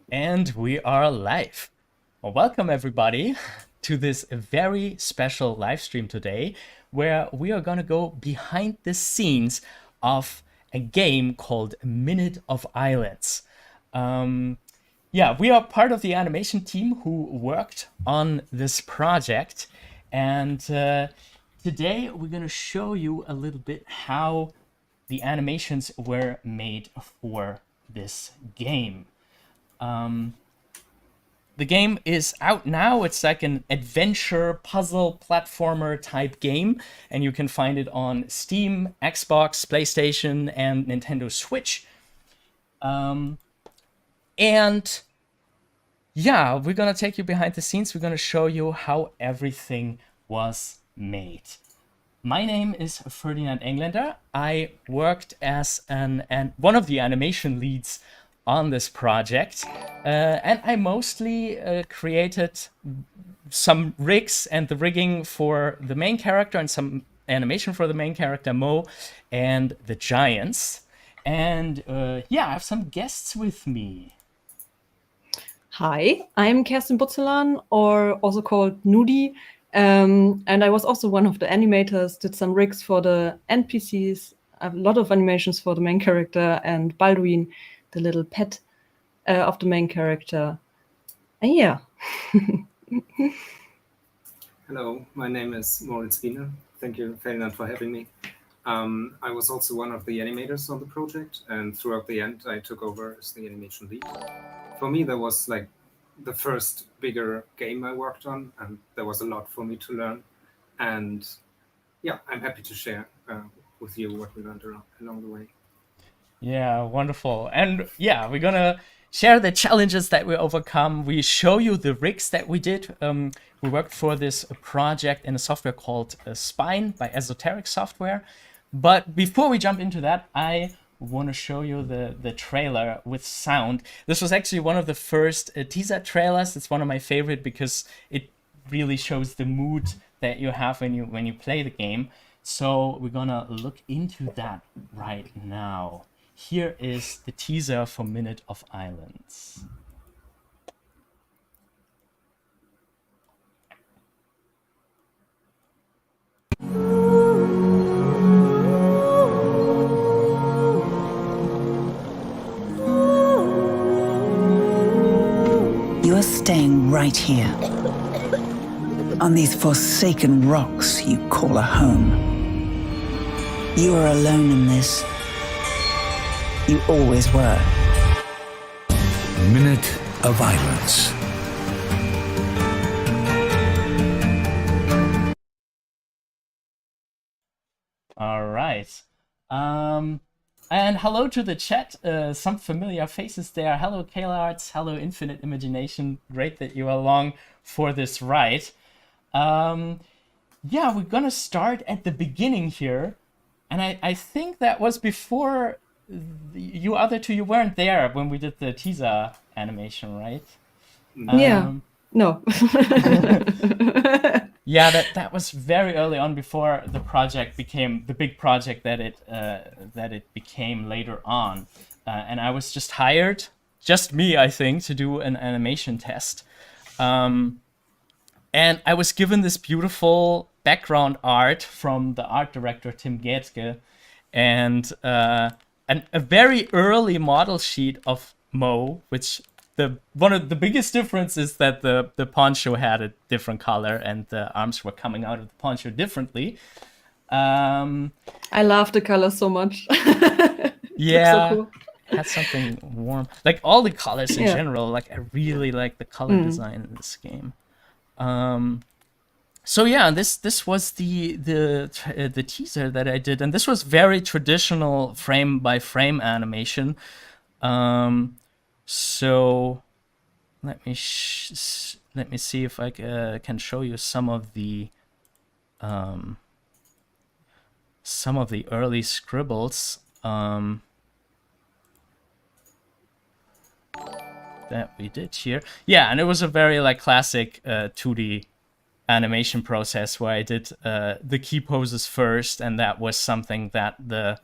And we are live. Well, welcome everybody to this very special live stream today, where we are going to go behind the scenes of a game called Minute of Islands. We are part of the animation team who worked on this project, and today we're going to show you a little bit how the animations were made for this game. The game is out now. It's like an adventure puzzle platformer type game, and you can find it on Steam, Xbox, PlayStation, and Nintendo Switch. We're gonna take you behind the scenes. We're gonna show you how everything was made. My name is Ferdinand Engländer. I worked as one of the animation leads on this project, and I mostly created some rigs and the rigging for the main character and some animation for the main character Mo and the giants. And I have some guests with me. Hi, I'm Kerstin Buzelan, or also called Nudi, and I was also one of the animators, did some rigs for the NPCs, a lot of animations for the main character, and Baldwin, the little pet of the main character. And yeah. Hello, my name is Moritz Biene. Thank you, Ferdinand, for having me. I was also one of the animators on the project, and throughout the end, I took over as the animation lead. For me, that was like the first bigger game I worked on, and there was a lot for me to learn. And yeah, I'm happy to share with you what we learned along the way. Yeah, wonderful. And yeah, we're gonna share the challenges that we overcome. We show you the rigs that we did. We worked for this project in a software called Spine by Esoteric Software. But before we jump into that, I want to show you the trailer with sound. This was actually one of the first teaser trailers. It's one of my favorite because it really shows the mood that you have when you play the game. So we're gonna look into that right now. Here is the teaser for Minute of Islands. You're staying right here, on these forsaken rocks you call a home. You are alone in this. You always were. Minute of Islands. All right. And hello to the chat. Some familiar faces there. Hello, Kalarts. Hello, Infinite Imagination. Great that you are along for this ride. We're gonna start at the beginning here. And I think that was before you other two, you weren't there when we did the teaser animation, right? Yeah, no. Yeah, that was very early on, before the project became the big project that it became later on. And I was just hired, just me, I think, to do an animation test. And I was given this beautiful background art from the art director, Tim Getzke, and a very early model sheet of Mo, which one of the biggest difference is that the poncho had a different color and the arms were coming out of the poncho differently. I love the color so much. Yeah, so cool. Had something warm, like all the colors in general. Like I really like the color design in this game. This was the teaser that I did, and this was very traditional frame by frame animation. So let me see if I can show you some of the early scribbles that we did here. Yeah, and it was a very like classic 2D animation process where I did the key poses first, and that was something that there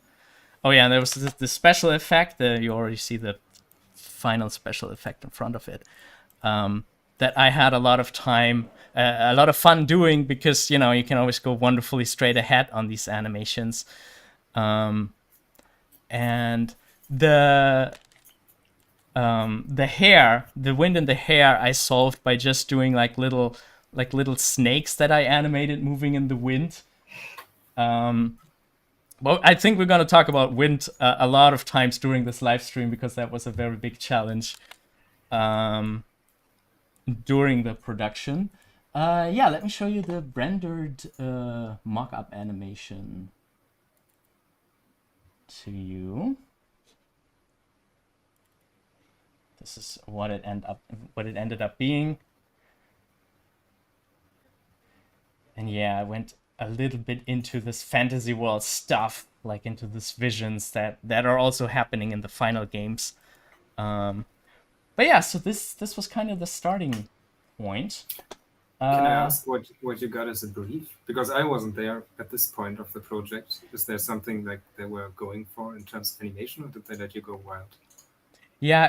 was the special effect. You already see the final special effect in front of it. That I had a lot of time, a lot of fun doing, because you can always go wonderfully straight ahead on these animations, and the hair, the wind in the hair, I solved by just doing like little snakes that I animated moving in the wind. Well, I think we're gonna talk about wind a lot of times during this live stream, because that was a very big challenge during the production. Yeah, let me show you the rendered mock-up animation to you. This is what it ended up being. And yeah, I went a little bit into this fantasy world stuff, like into these visions that are also happening in the final games. But yeah, so this was kind of the starting point. Can I ask what you got as a brief? Because I wasn't there at this point of the project. Is there something like they were going for in terms of animation, or did they let you go wild? Yeah,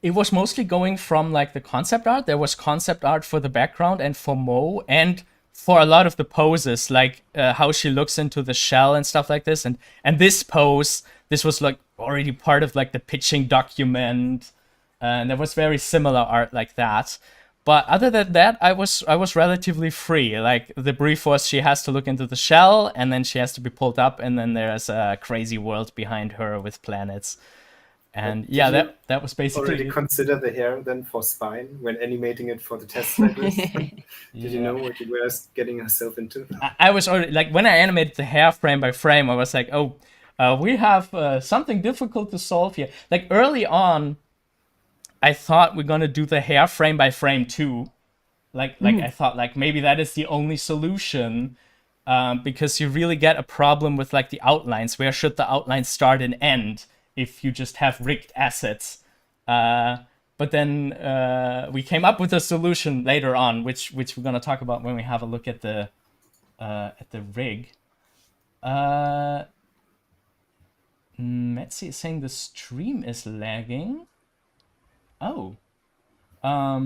it was mostly going from like the concept art. There was concept art for the background and for Mo, and for a lot of the poses, like how she looks into the shell and stuff like this. And this pose, this was like already part of like the pitching document. And there was very similar art like that. But other than that, I was relatively free. Like the brief was she has to look into the shell, and then she has to be pulled up, and then there's a crazy world behind her with planets. And yeah, that was basically already consider the hair then for spine when animating it for the test like this? Did you know what you were getting yourself into? I was already, like, when I animated the hair frame by frame, I was like, oh, we have something difficult to solve here. Like early on, I thought we're gonna do the hair frame by frame too. Like I thought like maybe that is the only solution, because you really get a problem with like the outlines. Where should the outlines start and end if you just have rigged assets? But then we came up with a solution later on, which we're gonna talk about when we have a look at the rig. Metzi is saying the stream is lagging. Oh, let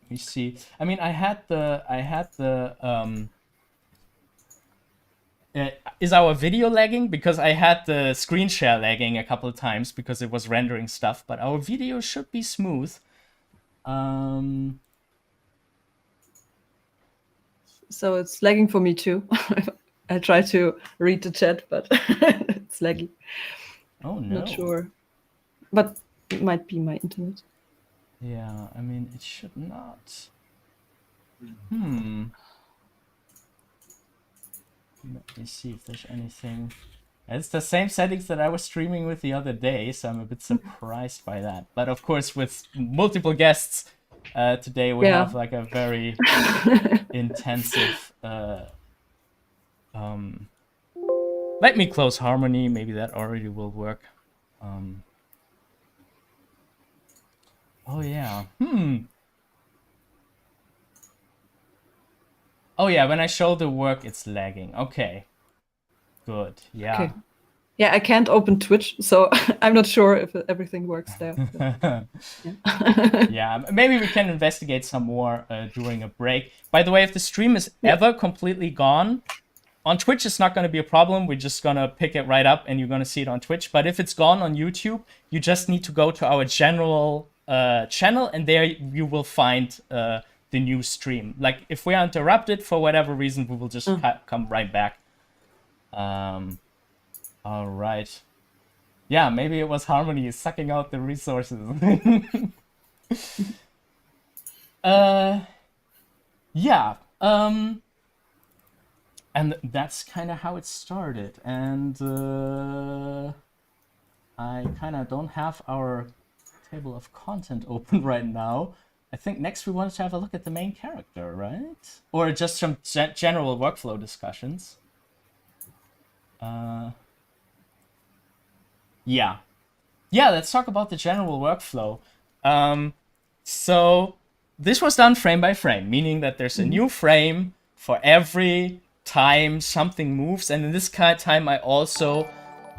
me see. I mean, I had the is our video lagging? Because I had the screen share lagging a couple of times because it was rendering stuff, but our video should be smooth. So it's lagging for me too. I try to read the chat, but it's laggy. Oh no. Not sure. But it might be my internet. Yeah, I mean, it should not. Let me see if there's anything. It's the same settings that I was streaming with the other day, so I'm a bit surprised by that. But of course, with multiple guests today, we have like a very intensive. Let me close Harmony. Maybe that already will work. Oh yeah. Oh yeah, when I show the work, it's lagging. Okay. Good. Yeah. Okay. Yeah, I can't open Twitch, so I'm not sure if everything works there. Yeah, maybe we can investigate some more during a break. By the way, if the stream is ever completely gone, on Twitch it's not going to be a problem. We're just going to pick it right up and you're going to see it on Twitch. But if it's gone on YouTube, you just need to go to our general channel, and there you will find the new stream. Like if we are interrupted for whatever reason, we will just come right back. All right. Yeah, maybe it was Harmony sucking out the resources. Yeah. And that's kind of how it started. And I kind of don't have our table of content open right now. I think next we wanted to have a look at the main character, right? Or just some general workflow discussions. Yeah, let's talk about the general workflow. So this was done frame by frame, meaning that there's a new frame for every time something moves, and in this kind of time I also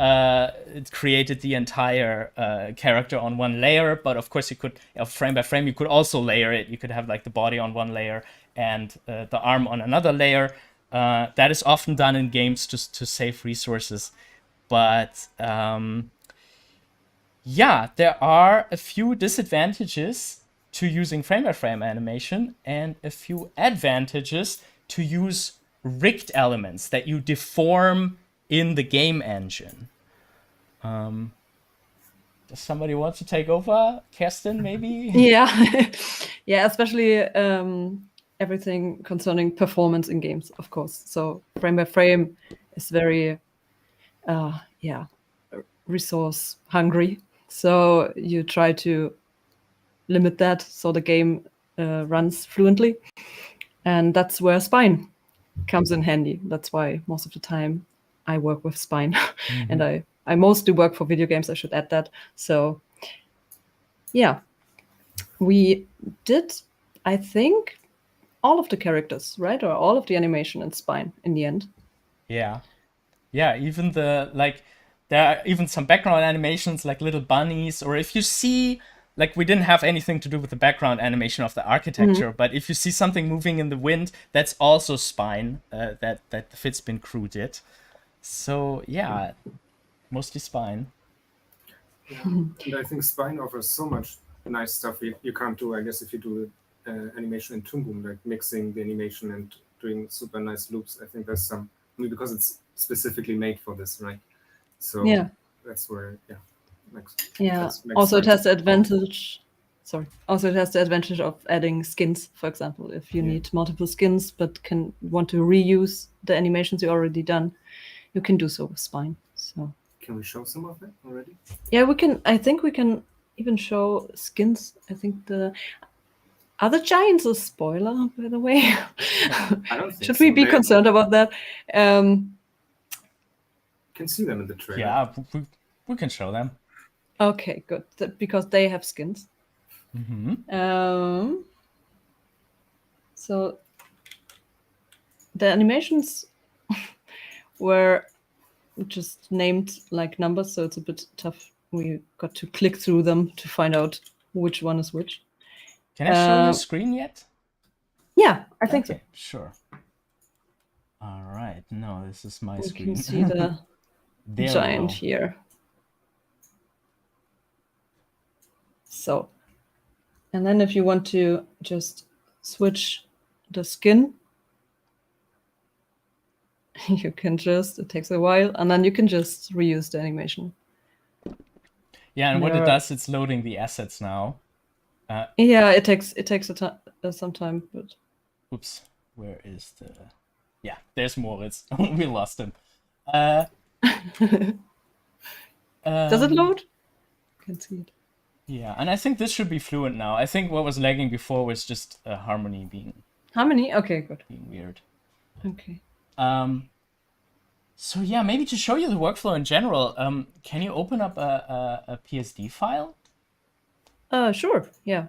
it created the entire character on one layer, but of course you could, frame by frame, you could also layer it. You could have like the body on one layer and the arm on another layer. That is often done in games just to save resources. But yeah, there are a few disadvantages to using frame by frame animation and a few advantages to use rigged elements that you deform in the game engine. Does somebody want to take over? Kerstin, maybe? Yeah, yeah, especially everything concerning performance in games, of course. So frame by frame is very, yeah, resource hungry. So you try to limit that so the game runs fluently, and that's where Spine comes in handy. That's why most of the time I work with Spine, and I mostly work for video games. I should add that. So yeah, we did, I think, all of the characters, right? Or all of the animation in Spine in the end. Yeah. Yeah, even the, like, there are even some background animations like little bunnies, or if you see, like, we didn't have anything to do with the background animation of the architecture, but if you see something moving in the wind, that's also Spine, that the Fizbin crew did. So yeah, mostly Spine. Yeah. And I think Spine offers so much nice stuff you can't do, I guess, if you do animation in Toon Boom, like mixing the animation and doing super nice loops. I think there's some, I mean, because it's specifically made for this, right? So Yeah. that's where, yeah. Yeah. Also, it has the advantage. Sorry. Also, it has the advantage of adding skins, for example. If you need multiple skins but want to reuse the animations you already done, you can do so with Spine. So. Can we show some of it already? Yeah, we can. I think we can even show skins. I think the other giants a spoiler, by the way. I don't think Should we so. be concerned about that? You can see them in the trailer. Yeah, we can show them. Okay, good. Because they have skins. So the animations were just named like numbers, so it's a bit tough. We got to click through them to find out which one is which. Can I show your screen yet? Yeah, I think so. Sure. All right. No, this is my You screen. can see the There we giant go. here. So, and then if you want to just switch the skin, you can just, it takes a while, and then you can just reuse the animation. Yeah, and what it does, it's loading the assets now. Yeah, it takes some time, but Oops, where is the... Yeah, there's Moritz. We lost him. does it load? I can see it. Yeah, and I think this should be fluent now. I think what was lagging before was just harmony being Harmony? Okay, good. weird. Okay. So yeah, maybe to show you the workflow in general, can you open up a PSD file? Sure. Yeah.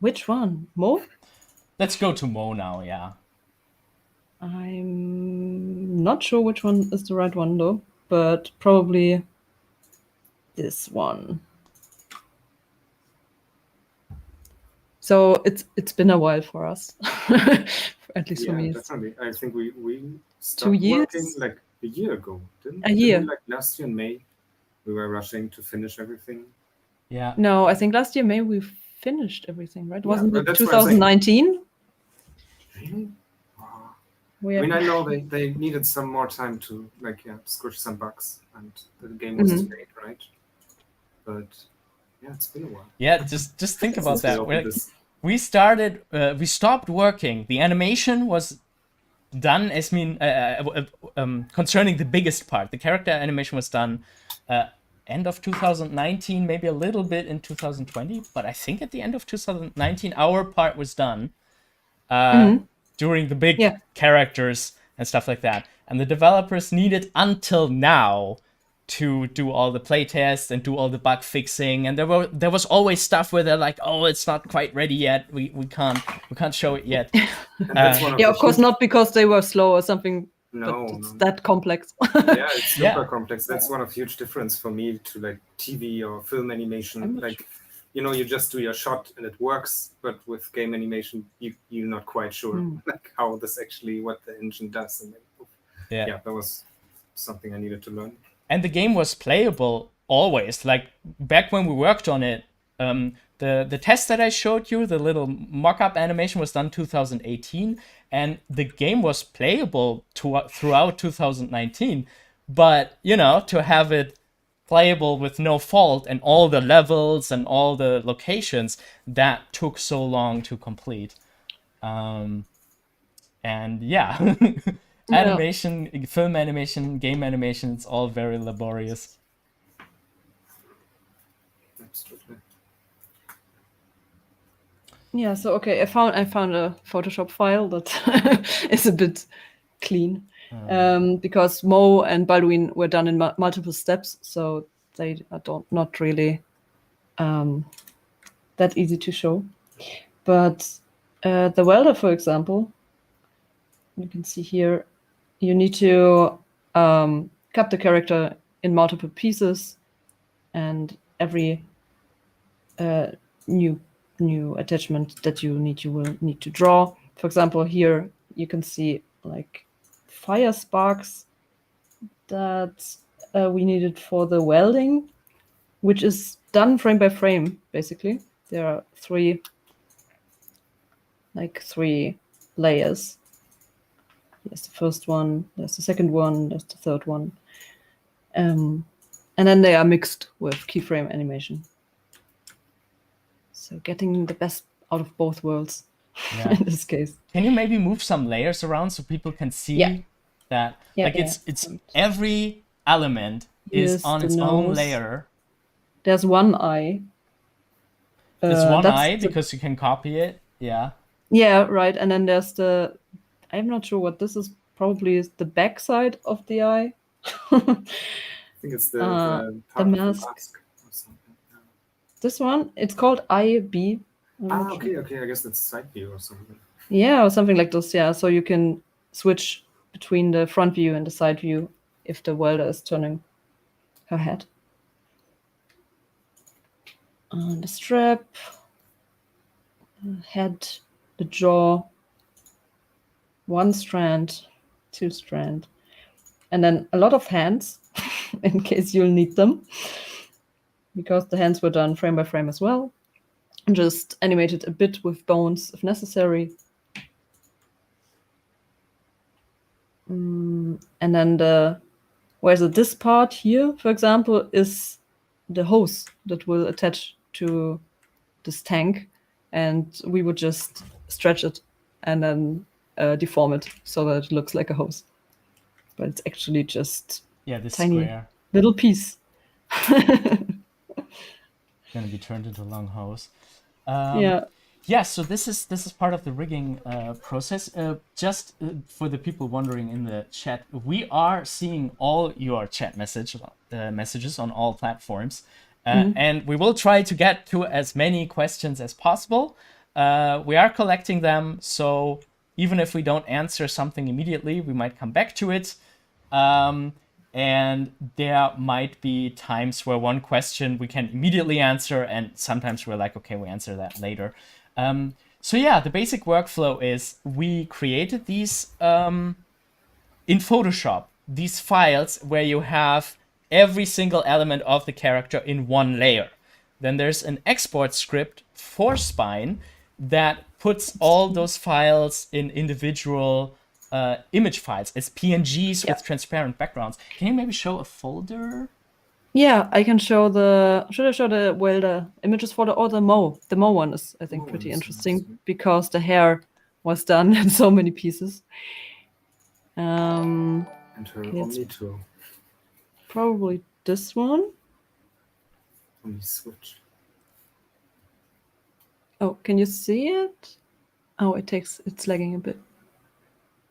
Which one? Mo? Let's go to Mo now. Yeah. I'm not sure which one is the right one though, but probably this one. So it's been a while for us, at least for me. Yeah, definitely. I think we stopped 2 years? working like a year ago, didn't A year. Didn't we, like last year in May, we were rushing to finish everything. Yeah. No, I think last year May we finished everything, right? Yeah, Wasn't but it that's what I'm saying. 2019? Really? Wow. We I mean, I know they needed some more time to squish some bugs, and the game was too late, right? But yeah, it's been a while. Yeah, just think about Since we that. opened this. We started, we stopped working. The animation was done, concerning the biggest part. The character animation was done end of 2019, maybe a little bit in 2020, but I think at the end of 2019, our part was done during the big characters and stuff like that. And the developers needed until now to do all the playtests and do all the bug fixing, and there was always stuff where they're like, oh, it's not quite ready yet, we can't show it yet. That's one Yeah, the of course, huge- not because they were slow or something. No, but it's no. that complex. Yeah, it's super Yeah. complex. That's one of huge difference for me to like TV or film animation. Like, you know, you just do your shot and it works, but with game animation, you're not quite sure like how this actually, what the engine does. And then, yeah, that was something I needed to learn. And the game was playable always. Like back when we worked on it, the test that I showed you, the little mock-up animation, was done 2018, and the game was playable throughout 2019. But you know, to have it playable with no fault and all the levels and all the locations, that took so long to complete. And yeah. Animation, film animation, game animation, it's all very laborious. Absolutely. Yeah, so okay, I found a Photoshop file that is a bit clean, because Mo and Baldwin were done in multiple steps, so they are not really that easy to show. But the welder, for example, you can see here, you need to cut the character in multiple pieces, and every new attachment that you will need to draw. For example, here you can see like fire sparks that we needed for the welding, which is done frame by frame, basically. There are three layers. There's the first one, there's the second one, there's the third one. And then they are mixed with keyframe animation. So getting the best out of both worlds in this case. Can you maybe move some layers around so people can see that? It's every element is on its own layer. There's one eye. There's one eye because you can copy it. Yeah. Yeah, right. And then there's I'm not sure what this is. Probably is the back side of the eye. I think it's the part of the mask or something. This one, it's called IB. Okay. I guess that's side view or something. Yeah, or something like this. Yeah, so you can switch between the front view and the side view if the welder is turning her head. The strap, head, the jaw, one strand, two strand, and then a lot of hands in case you'll need them, because the hands were done frame by frame as well, and just animated a bit with bones if necessary. And then this part here, for example, is the hose that will attach to this tank, and we would just stretch it and then deform it so that it looks like a hose, but it's actually just this tiny square little piece. gonna be turned into a long hose. So this is part of the rigging process. Just for the people wondering in the chat, we are seeing all your chat messages on all platforms, and we will try to get to as many questions as possible. We are collecting them, so even if we don't answer something immediately, we might come back to it. And there might be times where one question we can immediately answer, and sometimes we're like, okay, we answer that later. The basic workflow is we created these in Photoshop, these files where you have every single element of the character in one layer. Then there's an export script for Spine that puts all those files in individual image files as PNGs with transparent backgrounds. Can you maybe show a folder? Yeah, I can show should I show the welder images for the Mo? The Mo one is, I think, pretty interesting because the hair was done in so many pieces. And her Omni tool. Probably this one. Omni switch. Oh, can you see it? Oh, it's lagging a bit.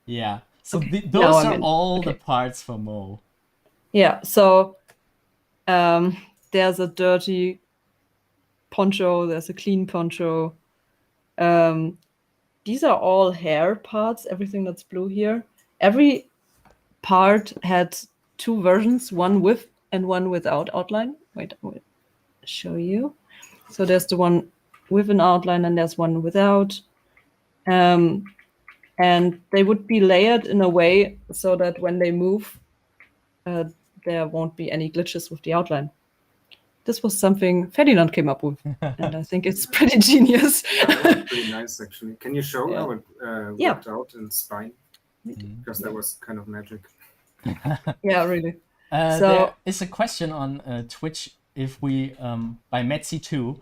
Yeah. So Okay. those are all the parts for Mo. Yeah, so There's a dirty poncho, there's a clean poncho. These are all hair parts, everything that's blue here. Every part had 2 versions, one with and one without outline. Wait, I'll show you. So there's the one with an outline and there's one without. And they would be layered in a way so that when they move, there won't be any glitches with the outline. This was something Ferdinand came up with, and I think it's pretty genius. That's pretty nice, actually. Can you show how it Yeah. worked out in Spine? Because that was kind of magic. Yeah, really. There So is a question on Twitch if we, by Metzi2,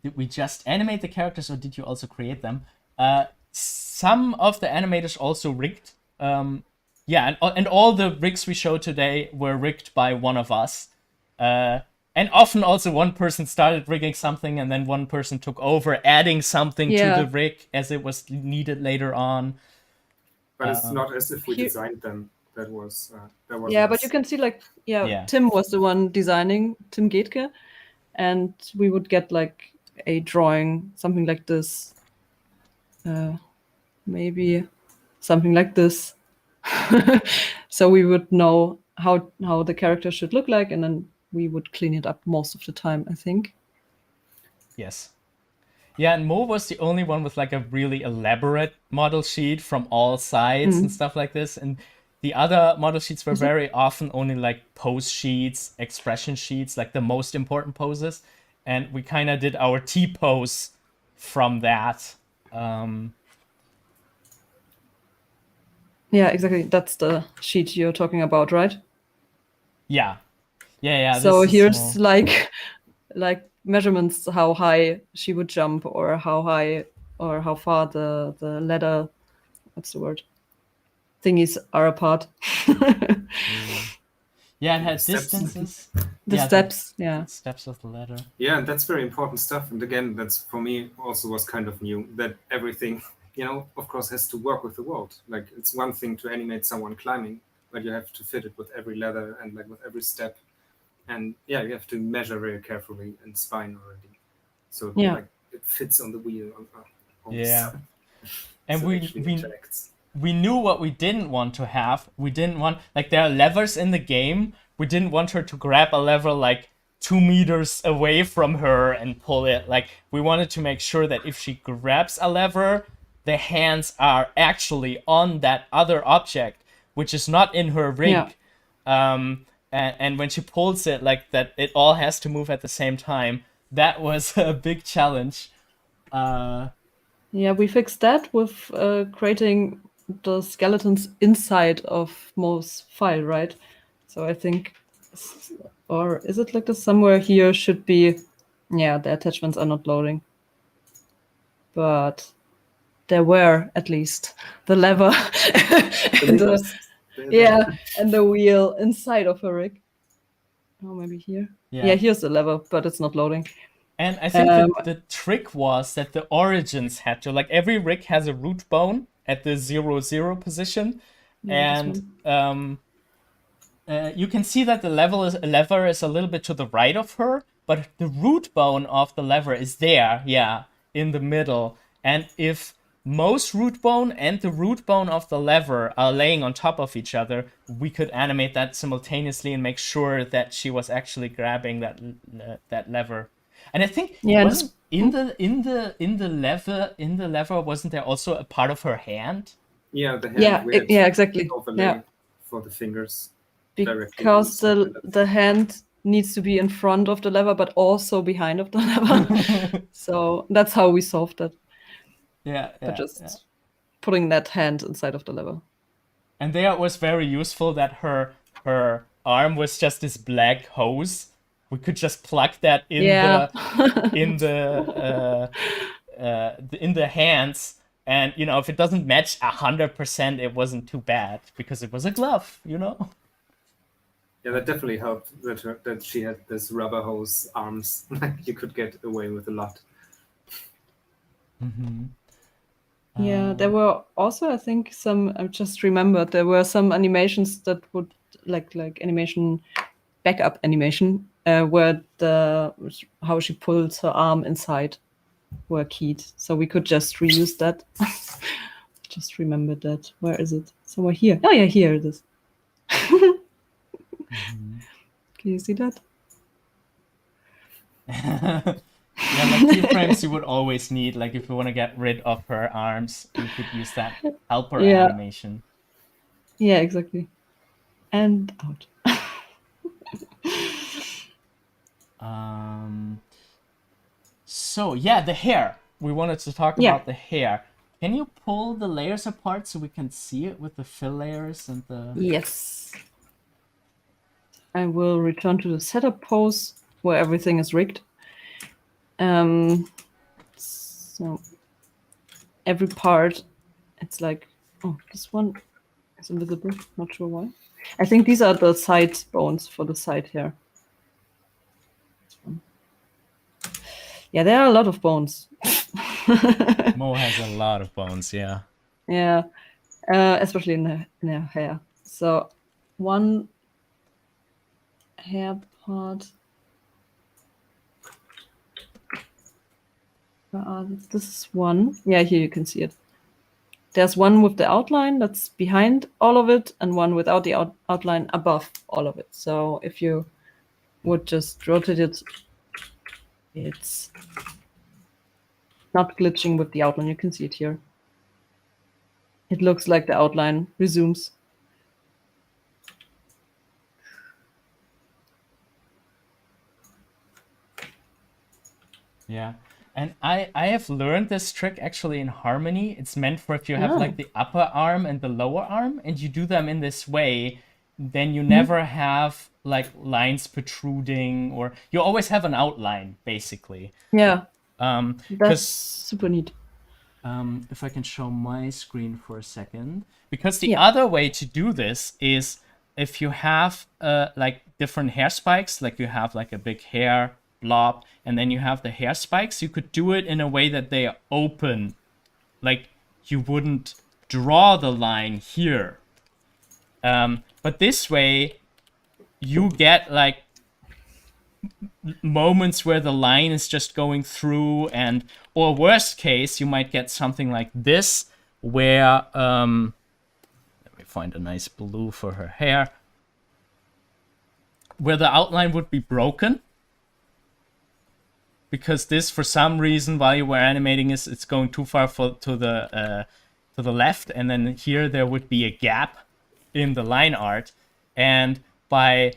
did we just animate the characters or did you also create them? Some of the animators also rigged. Yeah, and all the rigs we showed today were rigged by one of us. And often also one person started rigging something and then one person took over, adding something Yeah. to the rig as it was needed later on. But it's not as if we Here- designed them. That was yeah, but you can see like Yeah. Tim was the one designing, Tim Getke, and we would get like a drawing, something like this, maybe something like this. So we would know how the character should look like, and then we would clean it up most of the time, I think. Yes. Yeah, and Mo was the only one with like a really elaborate model sheet from all sides and stuff like this. And the other model sheets were very often only like pose sheets, expression sheets, like the most important poses. And we kind of did our T-pose from that. Yeah, exactly. That's the sheet you're talking about, right? Yeah. Yeah. So this is here's more- like measurements, how high she would jump, or how high or how far the ladder, what's the word, thingies are apart. Yeah, it had Steps. distances. The Yeah, steps, yeah. Steps of the ladder. Yeah, and that's very important stuff. And again, that's for me also was kind of new, that everything, of course, has to work with the world. Like, it's one thing to animate someone climbing, but you have to fit it with every ladder and like with every step. And yeah, you have to measure very carefully in Spine already. So Yeah. like it fits on the wheel. Yeah. And So we actually interacts. we knew what we didn't want to have. We didn't want, like, there are levers in the game. We didn't want her to grab a lever like 2 meters away from her and pull it. Like, we wanted to make sure that if she grabs a lever, the hands are actually on that other object, which is not in her rig. Yeah. And when she pulls it, like, that it all has to move at the same time. That was a big challenge. Yeah, we fixed that with creating the skeletons inside of Mo's file, right? So I think, or is it like this? Somewhere here should be, yeah, the attachments are not loading. But there were at least the lever and and the wheel inside of her rig. Oh, maybe here. Yeah, here's the lever, but it's not loading. And I think the trick was that the origins had to, like, every rig has a root bone at the 0, 0 position. Yeah, And you can see that the lever is a little bit to the right of her, but the root bone of the lever is there, in the middle. And if Mo's root bone and the root bone of the lever are laying on top of each other, we could animate that simultaneously and make sure that she was actually grabbing that lever. And I think wasn't in the lever wasn't there also a part of her hand? Yeah, the hand. Yeah, exactly. Overlay Yeah, for the fingers. because the hand needs to be in front of the lever, but also behind of the lever. So that's how we solved that. But just putting that hand inside of the lever. And there it was very useful that her arm was just this black hose. We could just plug that in the hands, and if it doesn't match 100%, it wasn't too bad because it was a glove, Yeah, that definitely helped that she had this rubber hose arms. Like, you could get away with a lot. Mm-hmm. Yeah, there were also, I think, I just remembered, there were some animations that would, like animation backup animation where how she pulls her arm inside were keyed. So we could just reuse that. Just remembered that. Where is it? Somewhere here. Oh yeah, here it is. Can you see that? Yeah, like keyframes you would always need. Like if you want to get rid of her arms, you could use that helper Yeah. animation. Yeah, exactly. And out. So yeah, the hair. We wanted to talk about the hair. Can you pull the layers apart so we can see it with the fill layers and the... Yes. I will return to the setup pose where everything is rigged. So every part, it's like, oh, this one is invisible. Not sure why. I think these are the side bones for the side hair. Yeah, there are a lot of bones. Mo has a lot of bones, yeah. Yeah, especially in her hair. So one hair part. This is one. Yeah, here you can see it. There's one with the outline that's behind all of it, and one without the outline above all of it. So if you would just rotate it, it's not glitching with the outline. You can see it here. It looks like the outline resumes. Yeah. And I have learned this trick actually in Harmony. It's meant for if you have like the upper arm and the lower arm, and you do them in this way, then you never have like lines protruding, or you always have an outline basically. Yeah, that's super neat. If I can show my screen for a second, because the other way to do this is if you have like different hair spikes, like you have like a big hair blob, and then you have the hair spikes, you could do it in a way that they are open. Like you wouldn't draw the line here. But this way, you get like moments where the line is just going through, and or worst case, you might get something like this, where let me find a nice blue for her hair, where the outline would be broken. Because this, for some reason, while you were animating, it's going too far to the left, and then here there would be a gap in the line art. And by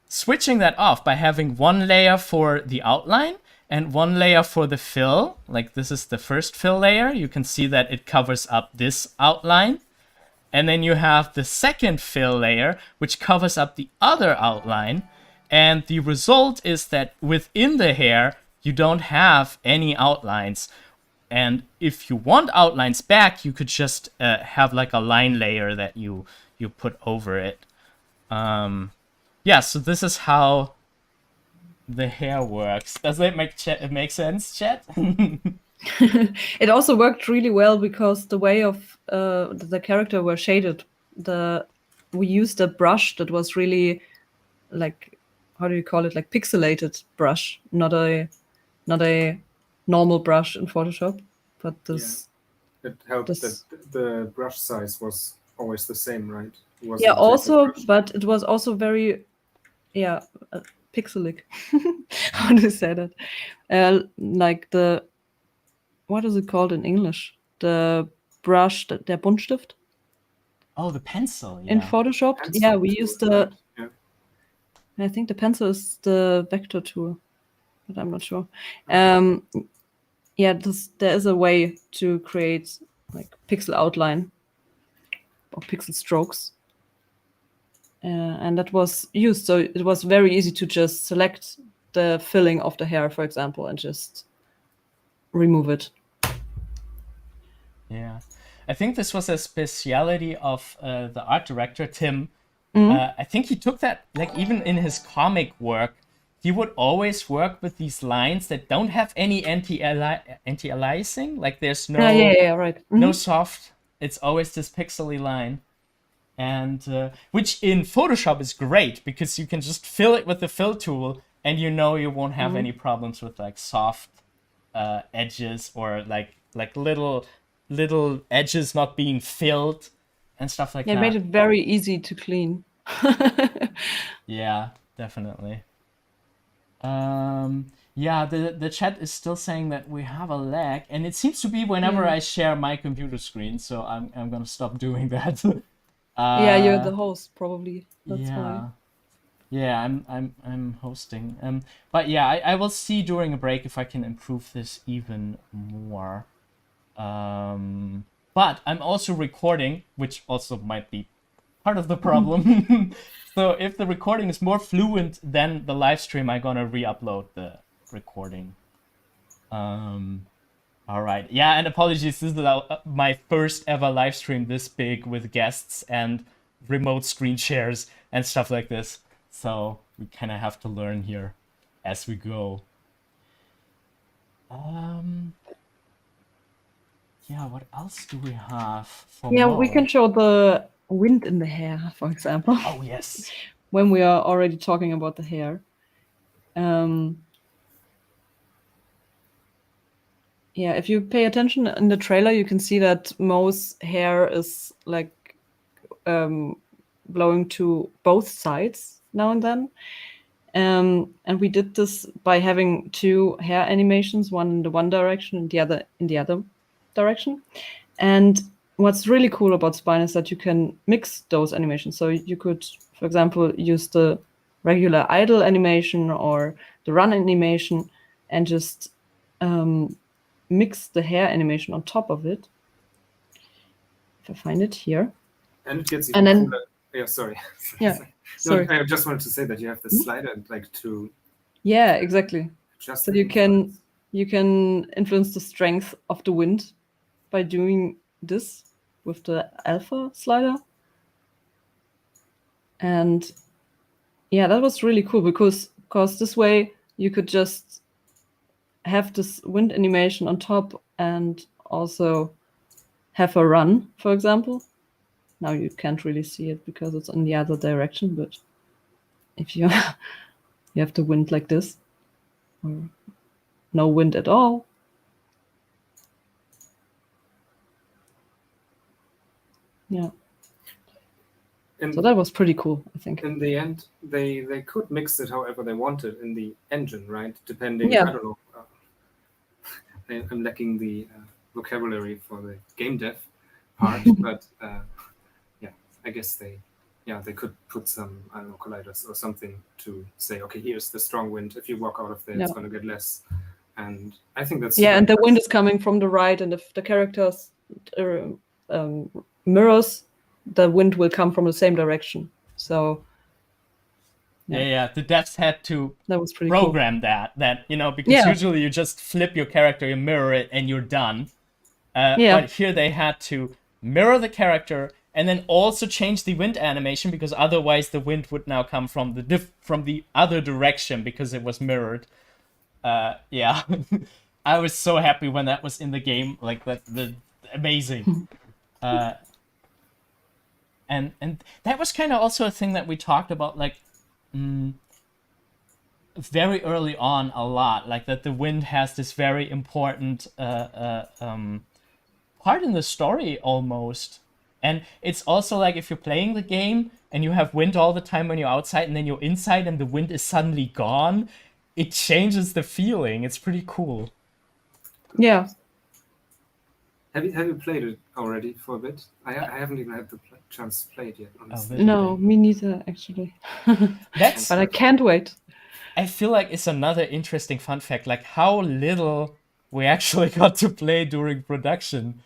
switching that off, by having one layer for the outline and one layer for the fill, like this is the first fill layer, you can see that it covers up this outline. And then you have the second fill layer, which covers up the other outline. And the result is that within the hair, you don't have any outlines. And if you want outlines back, you could just have like a line layer that you put over it. Yeah, so this is how the hair works. Does that make sense, Chet? It also worked really well because the way of the character were shaded. We used a brush that was really like, how do you call it? Like pixelated brush, not a normal brush in Photoshop, but this. Yeah. It helped that the brush size was always the same, right? Yeah, also, but it was also very, pixelic. How do you say that? Like what is it called in English? The brush, der Buntstift. Oh, the pencil. Yeah. In Photoshop, we used the. Yeah. I think the pencil is the vector tool, but I'm not sure. There is a way to create like pixel outline or pixel strokes. And that was used, so it was very easy to just select the filling of the hair, for example, and just remove it. Yeah, I think this was a speciality of the art director, Tim. I think he took that, like even in his comic work, he would always work with these lines that don't have any anti-aliasing. Like there's no, right. no soft, it's always this pixely line. and which in Photoshop is great because you can just fill it with the fill tool, and you know you won't have any problems with like soft edges or like little edges not being filled and stuff like Yeah, it that. made it very easy to clean. Yeah, definitely. Yeah, the chat is still saying that we have a lag, and it seems to be whenever I share my computer screen, so I'm gonna stop doing that. Yeah, you're the host, probably. That's yeah. why. Yeah, I'm hosting. But yeah, I will see during a break if I can improve this even more. But I'm also recording, which also might be part of the problem. So if the recording is more fluent than the live stream, I'm gonna re-upload the recording. All right. Yeah, and apologies, this is my first ever live stream this big with guests and remote screen shares and stuff like this. So we kind of have to learn here as we go. Yeah, what else do we have for Yeah, mode? we can show the wind in the hair, for example. Oh, yes. When we are already talking about the hair. Yeah, if you pay attention in the trailer, you can see that Mo's hair is like blowing to both sides now and then. And we did this by having two hair animations, one in the one direction and the other in the other direction. And what's really cool about Spine is that you can mix those animations. So you could, for example, use the regular idle animation or the run animation and just mix the hair animation on top of it. If I find it here. And it gets And even then- cooler. Yeah, sorry. Yeah. No, Sorry. I just wanted to say that you have the slider like to Yeah, exactly. adjust. So the you can influence the strength of the wind by doing this with the alpha slider. And yeah, that was really cool because this way you could just have this wind animation on top and also have a run, for example. Now you can't really see it because it's in the other direction, but if you you have the wind like this, or no wind at all. Yeah. And So that was pretty cool, I think. in the end, they could mix it however they wanted in the engine, right? Depending, Yeah. I don't know. I'm lacking the vocabulary for the game dev part, but yeah, I guess they could put some, I don't know, colliders or something to say, okay, here's the strong wind. If you walk out of there, it's Yeah. going to get less. And I think that's Yeah, and the wind is coming from the right, and if the characters mirrors, the wind will come from the same direction. So Yeah. The devs had to that was pretty cool. program that, because Yeah. usually you just flip your character, you mirror it, and you're done. Yeah. But here they had to mirror the character and then also change the wind animation because otherwise the wind would now come from the other direction because it was mirrored. Yeah, I was so happy when that was in the game. Like the amazing. And that was kind of also a thing that we talked about, like very early on a lot, like that the wind has this very important part in the story almost. And it's also like if you're playing the game and you have wind all the time when you're outside and then you're inside and the wind is suddenly gone, it changes the feeling. It's pretty cool. Yeah. Have you played it already for a bit? I haven't even had the chance to play it yet, honestly. No, me neither, actually. That's But I can't wait. I feel like it's another interesting fun fact, like how little we actually got to play during production.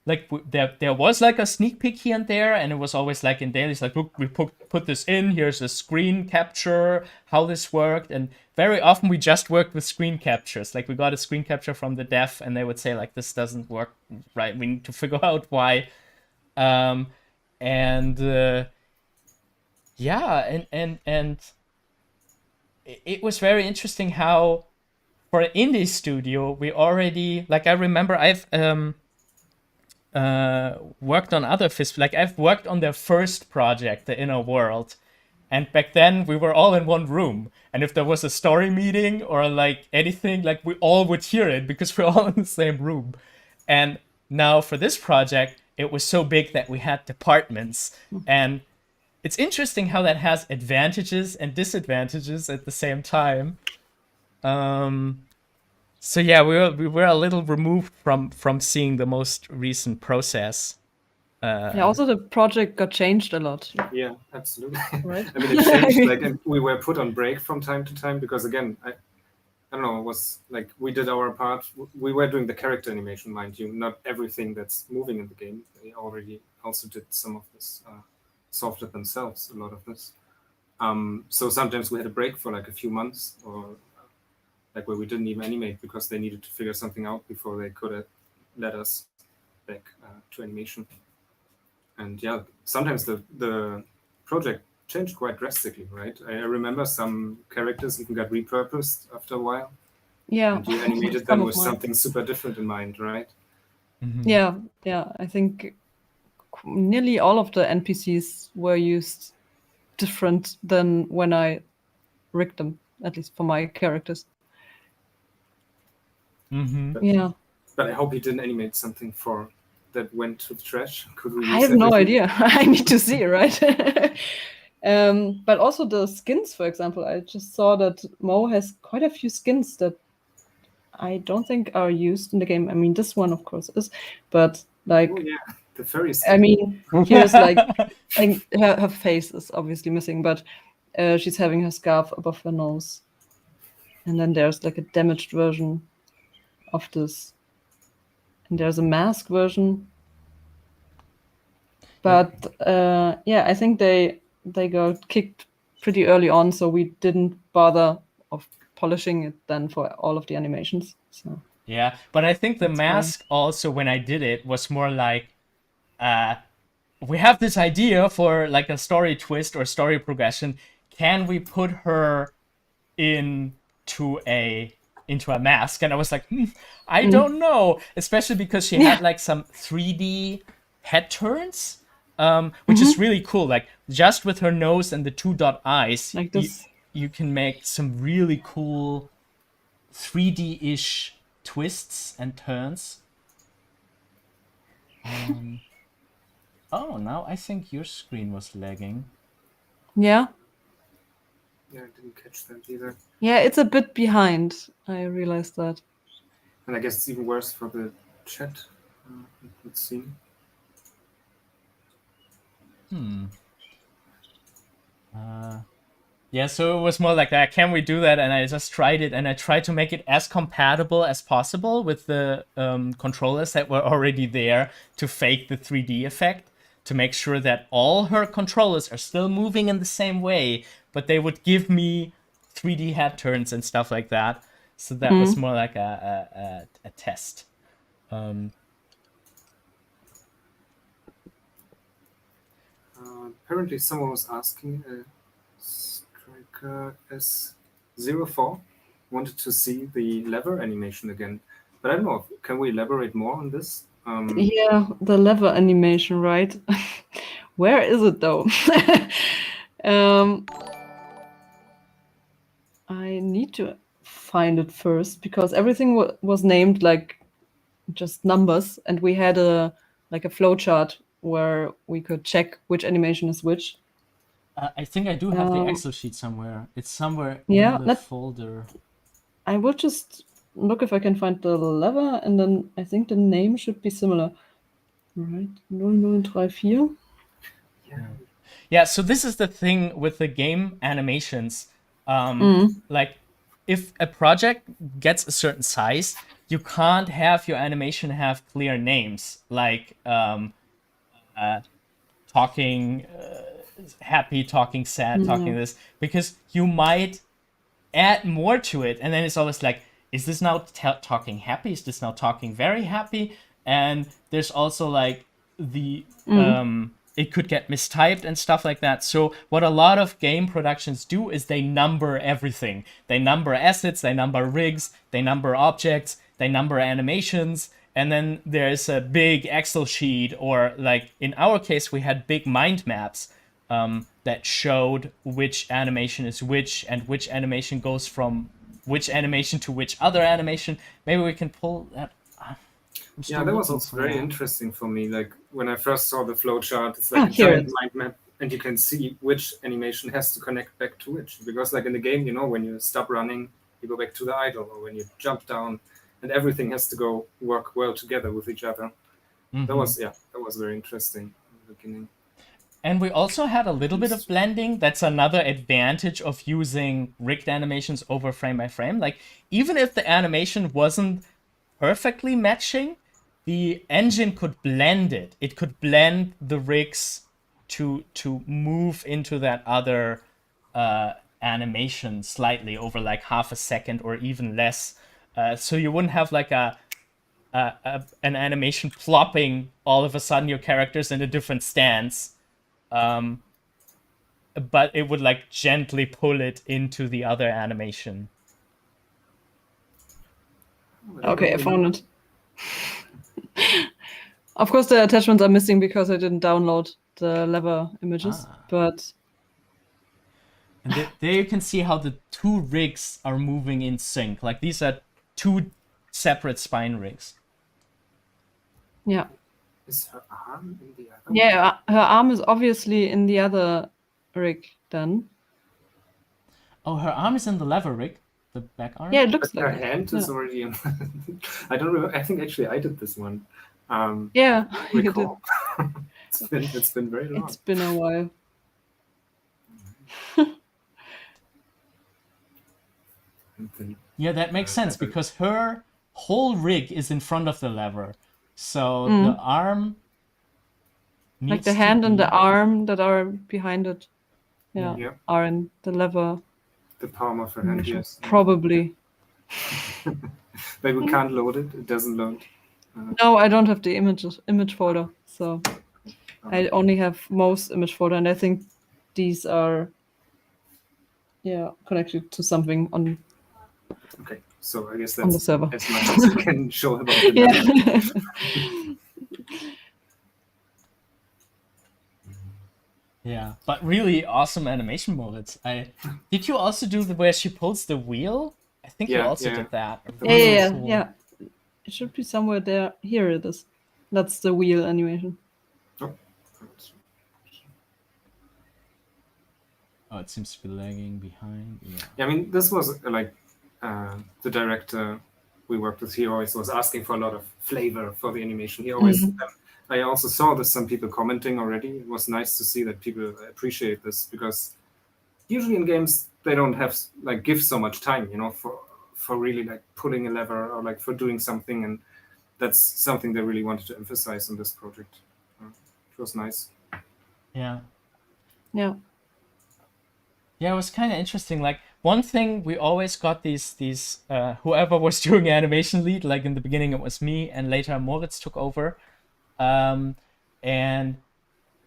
Like there was like a sneak peek here and there, and it was always like in dailies, like, look, we put this in, here's a screen capture, how this worked, and very often we just worked with screen captures. Like we got a screen capture from the dev, and they would say like, this doesn't work right, we need to figure out why. Yeah, and it was very interesting how for an indie studio we already, like, I remember I've worked on other Fizbin. Like I've worked on their first project, The Inner World, and back then we were all in one room. And if there was a story meeting or like anything, like we all would hear it because we're all in the same room. And now for this project, it was so big that we had departments. And it's interesting how that has advantages and disadvantages at the same time. So yeah, we were a little removed from seeing the most recent process. Yeah, also the project got changed a lot. Yeah, absolutely. Right. I mean, it changed. Like, and we were put on break from time to time because, again, I don't know. It was like we did our part. We were doing the character animation, mind you, not everything that's moving in the game. They already also did some of this, software themselves. A lot of this. So sometimes we had a break for like a few months, or like where we didn't even animate because they needed to figure something out before they could let us back to animation. And yeah, sometimes the project changed quite drastically, right? I remember some characters even got repurposed after a while. Yeah. And you animated them with something super different in mind, right? Mm-hmm. Yeah. I think nearly all of the NPCs were used different than when I rigged them, at least for my characters. Mm-hmm. Yeah. But I hope you didn't animate something that went to the trash. Could we? I have no idea. I need to see, right? But also the skins, for example. I just saw that Mo has quite a few skins that I don't think are used in the game. I mean, this one, of course, is, but like, Oh yeah, the furry skin. I mean, here's like, her face is obviously missing, but she's having her scarf above her nose, and then there's like a damaged version of this. And there's a mask version. But yeah, I think they got kicked pretty early on, so we didn't bother of polishing it then for all of the animations. So yeah, but I think the mask also, when I did it, was more like, we have this idea for like a story twist or story progression. Can we put her into a mask? And I was like, I don't know, especially because she had like some 3D head turns, which is really cool. Like just with her nose and the 2 dot eyes, like this. You can make some really cool 3D-ish twists and turns. Oh, now I think your screen was lagging. Yeah. Yeah, I didn't catch that either. Yeah, it's a bit behind. I realized that. And I guess it's even worse for the chat. Let's see. Yeah, so it was more like that. Can we do that? And I just tried it, and I tried to make it as compatible as possible with the controllers that were already there to fake the 3D effect, to make sure that all her controllers are still moving in the same way, but they would give me 3D head turns and stuff like that. So that was more like a test. Apparently someone was asking, Striker S04 wanted to see the lever animation again. But I don't know, can we elaborate more on this? Yeah, the lever animation, right? Where is it though? I need to find it first because everything was named like just numbers, and we had a flow chart where we could check which animation is which. I think I do have the Excel sheet somewhere. It's somewhere Yeah, in the folder. I will just look if I can find the lever, and then I think the name should be similar. Right, 0034. Yeah, so this is the thing with the game animations. Like, if a project gets a certain size, you can't have your animation have clear names, like talking happy, talking sad, talking this, because you might add more to it, and then it's always like, is this now talking happy? Is this now talking very happy? And there's also like the it could get mistyped and stuff like that. So what a lot of game productions do is they number everything. They number assets, they number rigs, they number objects, they number animations, and then there's a big Excel sheet, or like in our case, we had big mind maps that showed which animation is which, and which animation goes from which animation to which other animation. Maybe we can pull that. Yeah, that was also very interesting for me. Like when I first saw the flow chart, it's like a here giant mind map, and you can see which animation has to connect back to which. Because like in the game, you know, when you stop running, you go back to the idle, or when you jump down, and everything has to go work well together with each other. That was very interesting in the beginning. And we also had a little bit of blending. That's another advantage of using rigged animations over frame by frame. Like, even if the animation wasn't perfectly matching, the engine could blend it. It could blend the rigs to move into that other animation slightly over like half a second or even less. So you wouldn't have like an animation plopping all of a sudden your characters in a different stance. But it would like gently pull it into the other animation. Okay, I found it. Of course, the attachments are missing because I didn't download the lever images, but... And there you can see how the two rigs are moving in sync. Like, these are two separate spine rigs. Yeah. Is her arm in the other? Yeah, her arm is obviously in the other rig then. Oh, her arm is in the lever rig, the back arm? Yeah, it looks But like her it. hand is already in. I don't remember. I think actually I did this one. Yeah, you did. Recall. It's been very long. It's been a while. Yeah, that makes sense, because her whole rig is in front of the lever. So the arm needs Like the hand to and be... the arm that are behind it, Yeah. are in the lever. The palm of her hand, yes. Probably. Like we can't load it. It doesn't load. No, I don't have the image folder, so I only have most image folder, and I think these are connected to something on Okay, so I guess on the that's server. as much as we can show about the Yeah, but really awesome animation, Moritz. Did you also do where she pulls the wheel? I think you also did that. Yeah. It should be somewhere there. Here it is. That's the wheel animation. Oh, it seems to be lagging behind. Yeah, I mean, this was like the director we worked with. He always was asking for a lot of flavor for the animation. He always. I also saw this, some people commenting already. It was nice to see that people appreciate this, because usually in games they don't have like give so much time, you know, for really like pulling a lever or like for doing something, and that's something they really wanted to emphasize in this project. It was nice. Yeah, it was kind of interesting. Like, one thing, we always got these whoever was doing animation lead, like in the beginning it was me, and later Moritz took over. And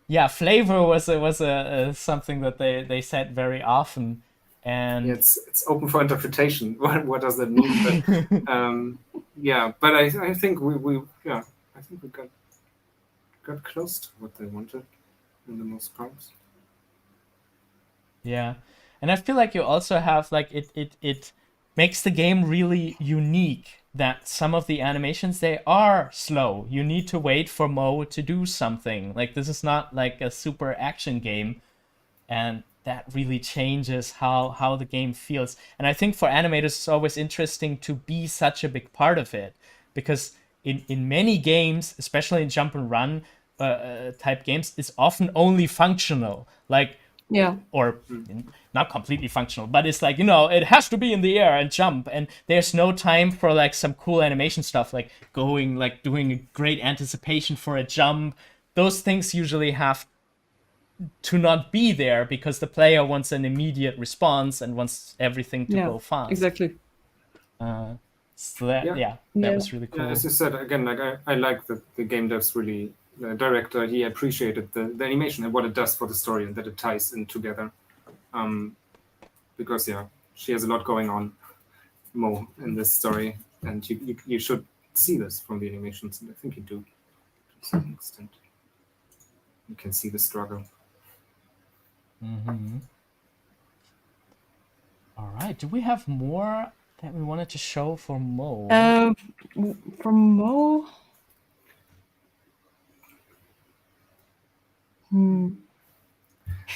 yeah, flavor was a something that they said very often, and it's open for interpretation. What does that mean? But but I think we got close to what they wanted in the most parts. Yeah, and I feel like you also have like it makes the game really unique, that some of the animations, they are slow. You need to wait for Mo to do something. Like, this is not like a super action game, and that really changes how the game feels. And I think for animators, it's always interesting to be such a big part of it, because in many games, especially in jump and run type games, it's often only functional. Like, or not completely functional, but it's like, you know, it has to be in the air and jump, and there's no time for like some cool animation stuff, like going, like doing a great anticipation for a jump. Those things usually have to not be there, because the player wants an immediate response and wants everything to go fast. Exactly. So that was really cool. Yeah, as you said, again, like I like that the game devs really, the director, he appreciated the animation and what it does for the story, and that it ties in together. Because she has a lot going on, Mo, in this story, and you should see this from the animations, and I think you do to a certain extent. You can see the struggle. Mm-hmm. All right. Do we have more that we wanted to show for Mo? From Mo.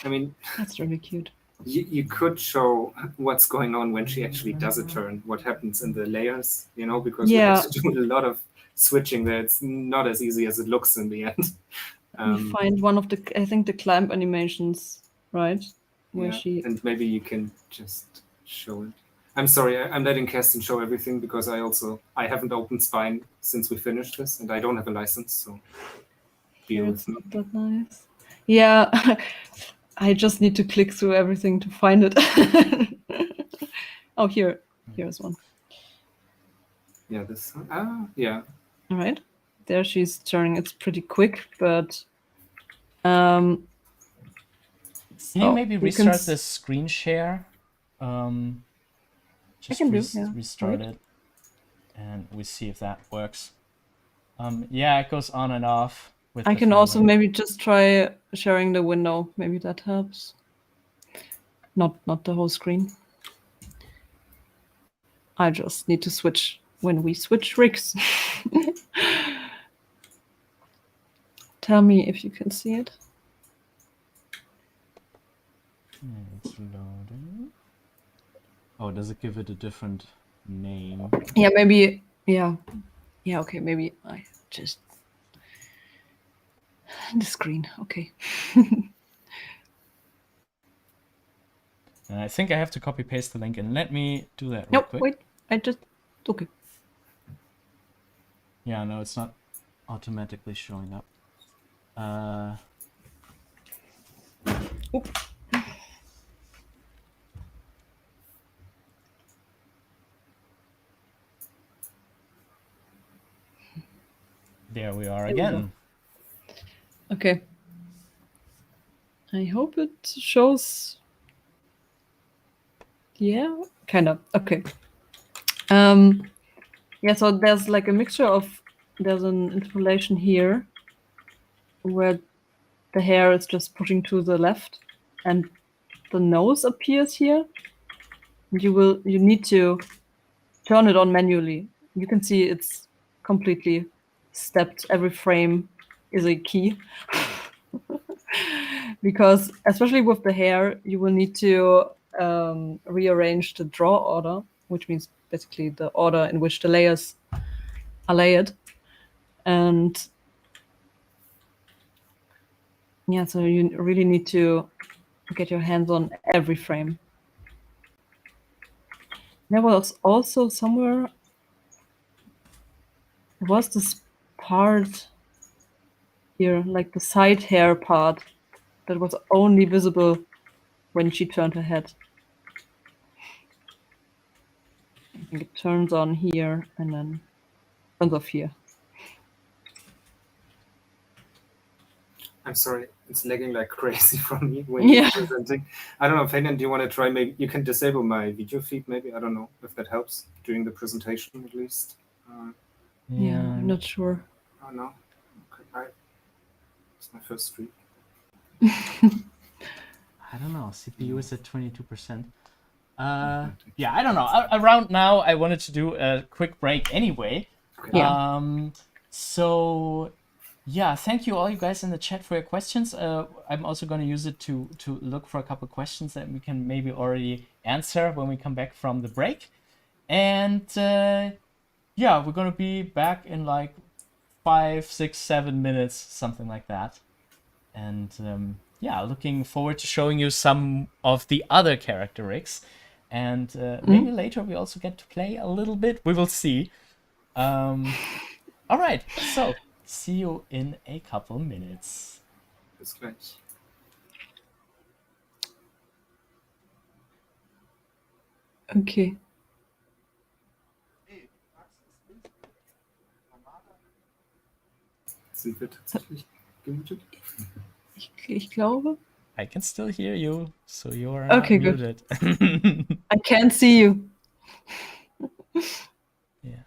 I mean, That's really cute. you could show what's going on when she actually does a turn, what happens in the layers, you know, because we Yeah. have to do a lot of switching there. It's not as easy as it looks in the end. You find one of the, I think, the clamp animations, right? Where Yeah, she. and maybe you can just show it. I'm sorry, I'm letting Kerstin show everything because I haven't opened Spine since we finished this, and I don't have a license, so deal with It's me. not that nice. Yeah, I just need to click through everything to find it. Oh, here's one. Yeah, this one. Yeah. All right, there she's turning. It's pretty quick, but Can you so maybe you can restart s- the screen share? Just can do, yeah. restart Right. it, and we see if that works. Yeah, it goes on and off. With I the can also frame rate. maybe just try sharing the window. Maybe that helps. Not the whole screen. I just need to switch when we switch rigs. Tell me if you can see it. It's loading. Oh, does it give it a different name? Yeah, maybe. Yeah. Okay, maybe I just the screen. Okay. And I think I have to copy paste the link, and let me do that real Nope. quick. Wait. I just. Okay. Yeah, no, it's not automatically showing up. Oop. There we are There we go. again. Okay. I hope it shows. Yeah, kind of. Okay. Yeah, so there's like a mixture of, there's an installation here where the hair is just pushing to the left and the nose appears here. You need to turn it on manually. You can see it's completely stepped. Every frame is a key. Because especially with the hair, you will need to rearrange the draw order, which means basically the order in which the layers are layered. And yeah, so you really need to get your hands on every frame. There was also somewhere, there was this part here, like the side hair part, that was only visible when she turned her head. I think it turns on here and then turns off here. I'm sorry, it's lagging like crazy from me when Yeah. you're presenting. I don't know, Ferdinand, do you want to try? Maybe you can disable my video feed, maybe? I don't know if that helps during the presentation at least. Yeah, I'm not sure. Oh, no. Okay, it's my first stream. I don't know. CPU is at 22%. Yeah, I don't know. Around now, I wanted to do a quick break anyway. Okay. Yeah. So yeah, thank you all you guys in the chat for your questions. I'm also going to use it to look for a couple questions that we can maybe already answer when we come back from the break. And yeah, we're going to be back in like 5, 6, 7 minutes, something like that. And yeah, looking forward to showing you some of the other character rigs. And maybe later we also get to play a little bit. We will see. All right, so see you in a couple minutes. Bis gleich. Okay. Sind wir tatsächlich gemutet? Ich glaube. I can still hear you, so you're Okay, not good. muted. I can't see you. Yeah.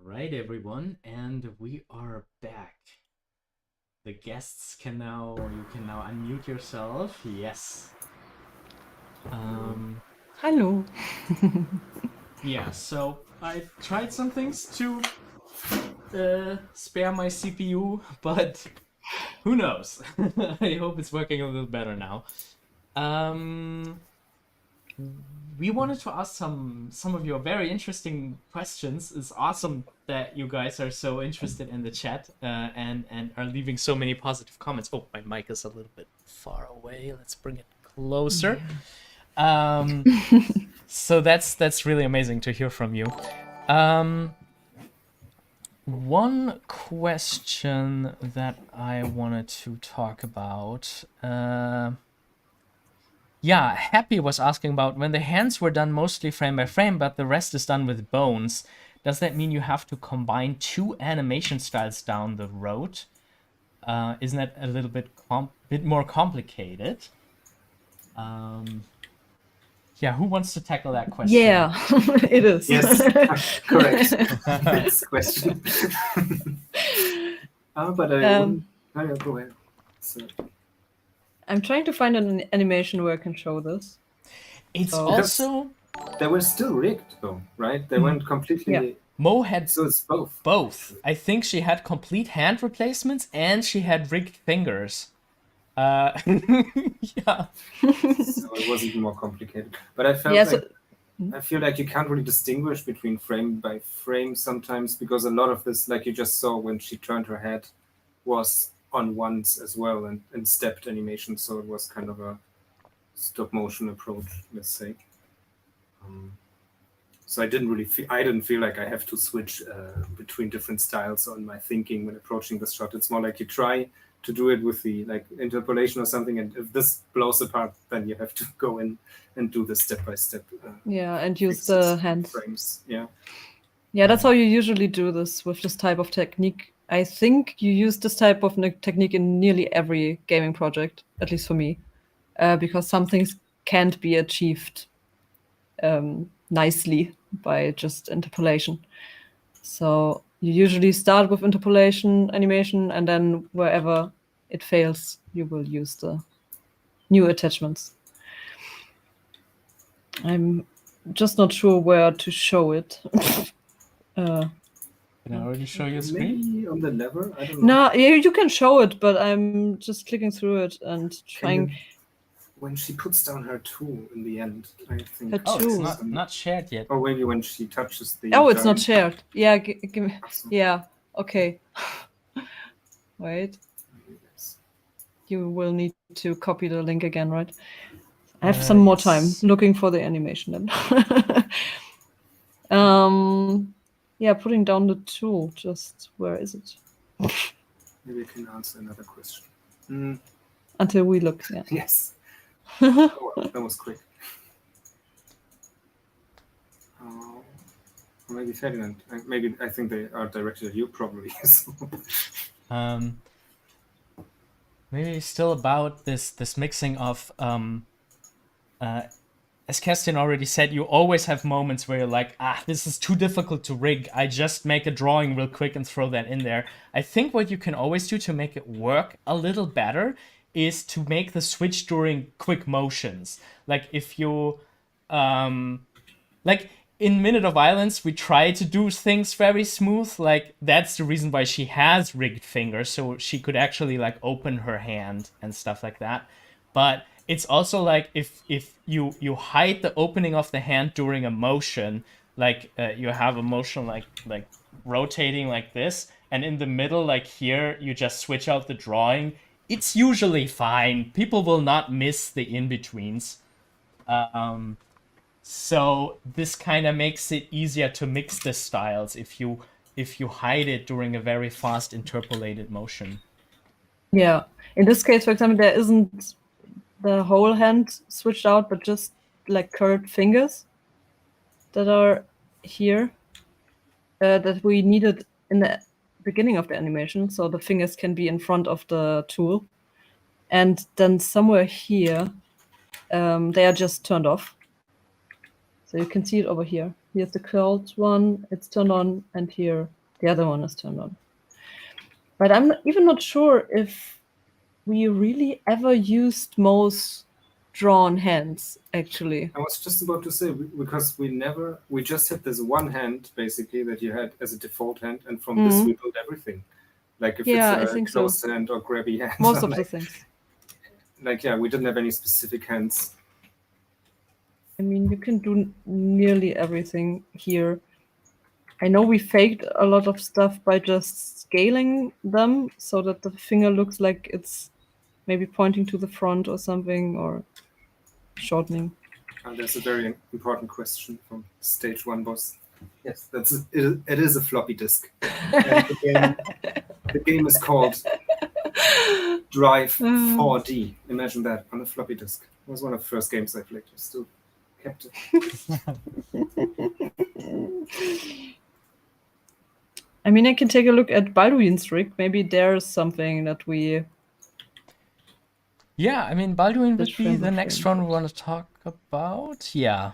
right, everyone, and we are back. The guests you can now unmute yourself. Yes. Hello. Yeah, so I tried some things to spare my CPU, but who knows? I hope it's working a little better now. We wanted to ask some of your very interesting questions. It's awesome that you guys are so interested in the chat and are leaving so many positive comments. Oh, my mic is a little bit far away. Let's bring it closer. So that's really amazing to hear from you. One question that I wanted to talk about. Yeah, Happy was asking about when the hands were done mostly frame by frame, but the rest is done with bones. Does that mean you have to combine two animation styles down the road? Isn't that a little bit more complicated? Yeah, who wants to tackle that question? Yeah, it is. Yes, correct. Next question. But I wouldn't. Oh, yeah, go ahead. So, I'm trying to find an animation where I can show this. It's So- also they were still rigged, though, right? They weren't completely. Yeah. Mo had So it's both. both. I think she had complete hand replacements and she had rigged fingers. Yeah. So it was even more complicated. But I felt Yeah, like I feel like you can't really distinguish between frame by frame sometimes, because a lot of this, like you just saw when she turned her head, was on ones as well and stepped animation. So it was kind of a stop motion approach, let's say. So I didn't feel like I have to switch between different styles on my thinking when approaching this shot. It's more like you try to do it with the like interpolation or something, and if this blows apart, then you have to go in and do the step by step. Yeah, and use the hands. frames. Yeah. Yeah, that's how you usually do this with this type of technique. I think you use this type of technique in nearly every gaming project, at least for me, because some things can't be achieved nicely by just interpolation. So you usually start with interpolation animation, and then wherever it fails, you will use the new attachments. I'm just not sure where to show it. Can I already show you a screen? Maybe on the lever? I don't know. No, you can show it, but I'm just clicking through it and trying. When she puts down her tool in the end, I think. Her Oh, tool. it's not shared yet. Or maybe when she touches the. Oh, it's not giant- shared. Yeah, give me. Awesome. Yeah, okay. Wait, Yes. you will need to copy the link again, right? I have some more time Yes. looking for the animation then. Yeah, putting down the tool. Just where is it? Maybe I can answer another question. Until we look. Yeah. Yes. Oh, well, that was quick. Or maybe Ferdinand. Maybe I think they are directed at you, probably. Maybe still about this mixing of as Kerstin already said, you always have moments where you're like, this is too difficult to rig. I just make a drawing real quick and throw that in there. I think what you can always do to make it work a little better is to make the switch during quick motions. Like if you, like in Minute of Violence, we try to do things very smooth. Like that's the reason why she has rigged fingers, so she could actually like open her hand and stuff like that. But it's also like if you hide the opening of the hand during a motion, like you have a motion like rotating like this, and in the middle, like here, you just switch out the drawing. It's usually fine. People will not miss the in-betweens. So this kind of makes it easier to mix the styles if you hide it during a very fast interpolated motion. Yeah. In this case, for example, there isn't the whole hand switched out, but just like curved fingers that are here that we needed in the beginning of the animation, so the fingers can be in front of the tool. And then somewhere here, they are just turned off. So you can see it over here. Here's the curled one, it's turned on, and here the other one is turned on. But I'm even not sure if we really ever used Mo's drawn hands, actually. I was just about to say, because we just had this one hand basically that you had as a default hand, and from this we built everything. Like if it's a closed hand or grabby hand. Most of the things. Like, yeah, we didn't have any specific hands. I mean, you can do nearly everything here. I know we faked a lot of stuff by just scaling them so that the finger looks like it's maybe pointing to the front or something, or shortening. There's a very important question from Stage 1 boss. Yes, it is a floppy disk. And the game is called Drive 4D. Imagine that, on a floppy disk. It was one of the first games I played. I still kept it. I mean, I can take a look at Balduin's rig. Maybe there's something that we... Yeah, I mean, Balduin would be the next one we want to talk about. Yeah.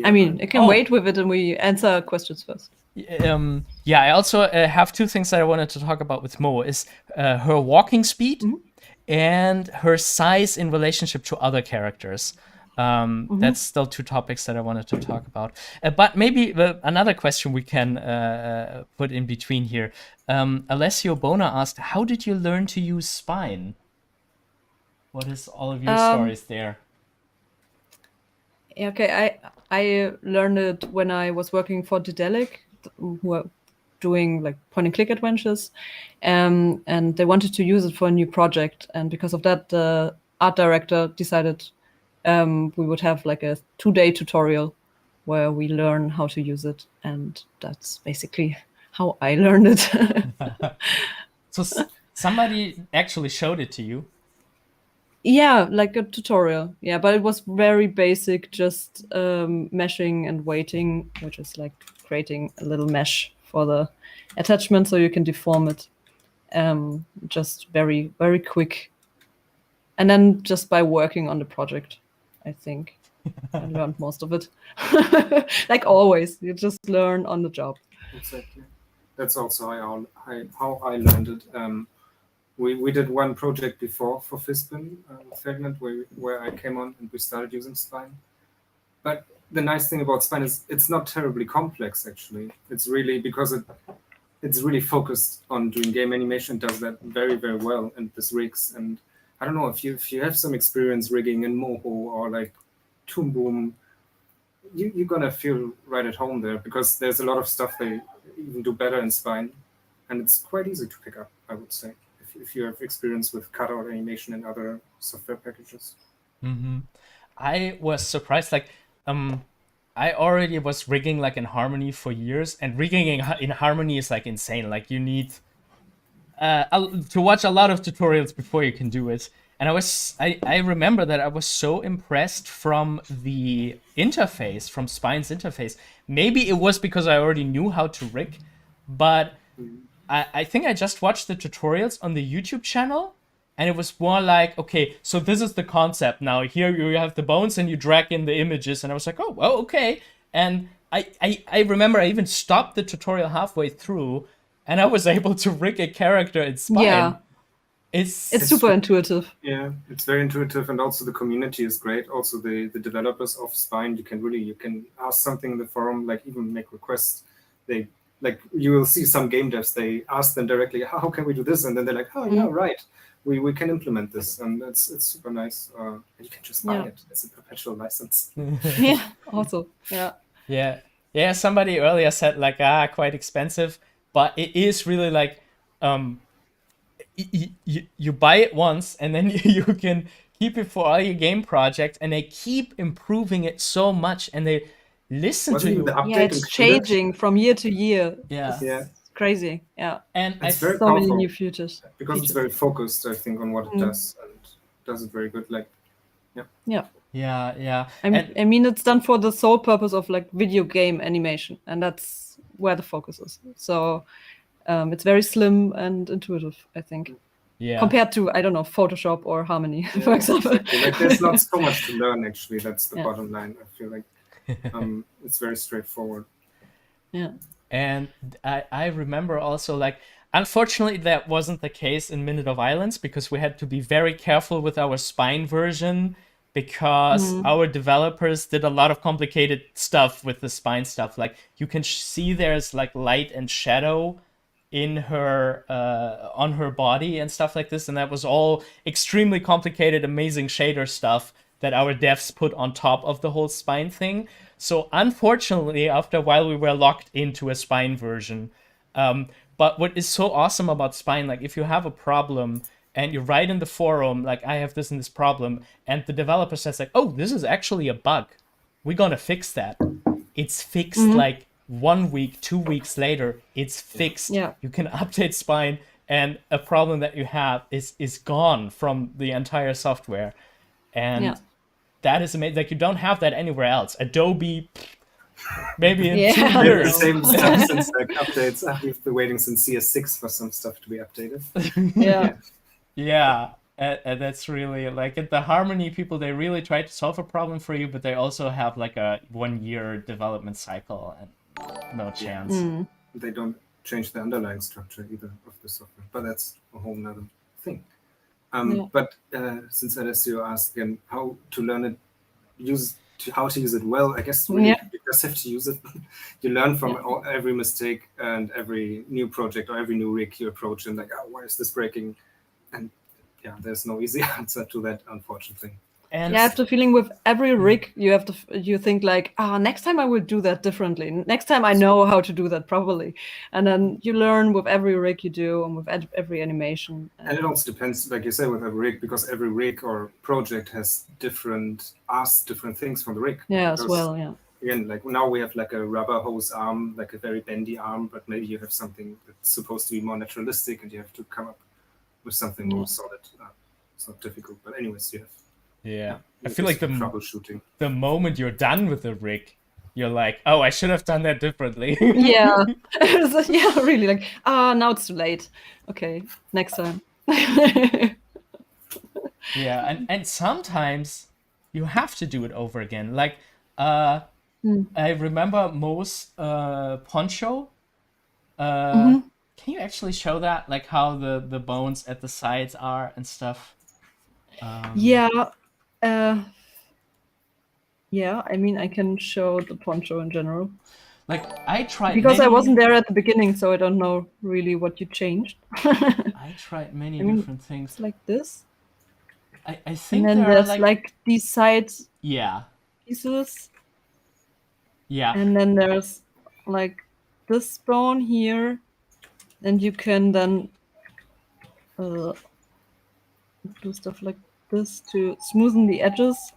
I mean, I can wait with it and we answer questions first. Yeah, I also have two things that I wanted to talk about with Mo, is her walking speed and her size in relationship to other characters. That's still two topics that I wanted to talk about. But maybe another question we can put in between here. Alessio Bona asked, how did you learn to use Spine? What is all of your stories there? Okay, I learned it when I was working for Dedelic, who are doing like point and click adventures, and they wanted to use it for a new project, and because of that, the art director decided we would have like a 2-day tutorial where we learn how to use it, and that's basically how I learned it. So somebody actually showed it to you? Yeah, like a tutorial. Yeah, but it was very basic, just meshing and weighting, which is like creating a little mesh for the attachment so you can deform it. Just very, very quick. And then just by working on the project, I think I learned most of it. Like always, you just learn on the job. Exactly. That's also how I learned it. We did one project before for Fizbin, Ferdinand, where I came on and we started using Spine. But the nice thing about Spine is it's not terribly complex, actually. It's really because it's really focused on doing game animation, does that very, very well, and this rigs. And I don't know, if you have some experience rigging in Moho or like Toon Boom, you're gonna feel right at home there, because there's a lot of stuff they even do better in Spine, and it's quite easy to pick up, I would say, if you have experience with cutout animation and other software packages. I was surprised, like, I already was rigging like in Harmony for years, and rigging in Harmony is like insane. Like you need to watch a lot of tutorials before you can do it. And I remember that I was so impressed from the interface, from Spine's interface. Maybe it was because I already knew how to rig, but I think I just watched the tutorials on the YouTube channel, and it was more like, okay, so this is the concept. Now here you have the bones and you drag in the images, and I was like, oh, well, okay. And I remember I even stopped the tutorial halfway through, and I was able to rig a character in Spine. Yeah. It's super intuitive. Yeah, it's very intuitive, and also the community is great. Also the developers of Spine, you can ask something in the forum, like even make requests. They like, you will see some game devs, they ask them directly, how can we do this? And then they're like, oh yeah, right. We can implement this, and it's super nice. And you can just buy it. It's a perpetual license. Yeah, also. Yeah. Yeah, somebody earlier said like, quite expensive, but it is really like, you buy it once and then you can keep it for all your game projects, and they keep improving it so much, and they listen to you. Yeah, it's changing from year to year. Yeah. It's crazy. Yeah. And it's very so powerful, many new features. Because it's very focused, I think, on what it does, and does it very good. Like, Yeah. I mean, it's done for the sole purpose of like video game animation, and that's where the focus is. So it's very slim and intuitive, I think. Yeah. Compared to, I don't know, Photoshop or Harmony, for example. Exactly. Like, there's not so much to learn, actually. That's the Yeah. bottom line. I feel like it's very straightforward. Yeah. And I remember also, like, unfortunately, that wasn't the case in Minute of Violence, because we had to be very careful with our spine version, because our developers did a lot of complicated stuff with the spine stuff. Like, you can see there's like light and shadow in her on her body and stuff like this, and that was all extremely complicated, amazing shader stuff that our devs put on top of the whole spine thing. So unfortunately, after a while, we were locked into a spine version. But what is so awesome about spine, like, if you have a problem and you write in the forum, like, I have this and this problem, and the developer says, like, oh, this is actually a bug, we're gonna fix that. It's fixed like 1 week, 2 weeks later, it's fixed. Yeah. You can update spine, and a problem that you have is gone from the entire software. And that is amazing. Like, you don't have that anywhere else. Adobe, maybe in 2 The years. same stuff since like updates. We've been waiting since CS6 for some stuff to be updated. Yeah. Yeah, and that's really, like, at the Harmony people, they really try to solve a problem for you, but they also have like a 1 year development cycle, and no chance. They don't change the underlying structure either of the software, but that's a whole nother thing. But since Alessio asked again how to learn it, how to use it well, I guess really you just have to use it. You learn from every mistake and every new project or every new rig you approach, and like, oh, why is this breaking? And yeah, there's no easy answer to that, unfortunately. And I have the feeling with every rig, you think like, next time I will do that differently. Next time I know how to do that properly. And then you learn with every rig you do and with every animation. And it also depends, like you say, with every rig, because every rig or project has different things from the rig. Yeah, because, as well, yeah. Again, like now we have like a rubber hose arm, like a very bendy arm, but maybe you have something that's supposed to be more naturalistic, and you have to come up with something more solid. It's not difficult, but anyways, you have. Yeah, I feel like troubleshooting. The moment you're done with the rig, you're like, oh, I should have done that differently. Yeah, yeah, really, like, now it's too late. Okay, next time. Yeah, and sometimes you have to do it over again. Like, I remember Mo's poncho. Can you actually show that, like how the bones at the sides are and stuff? Yeah, I mean, I can show the poncho in general. Like, I tried because I wasn't there at the beginning, so I don't know really what you changed. I tried many different things. Like this. I think and then there there's are like these side pieces. Yeah. And then there's like this bone here, and you can then do stuff like this to smoothen the edges.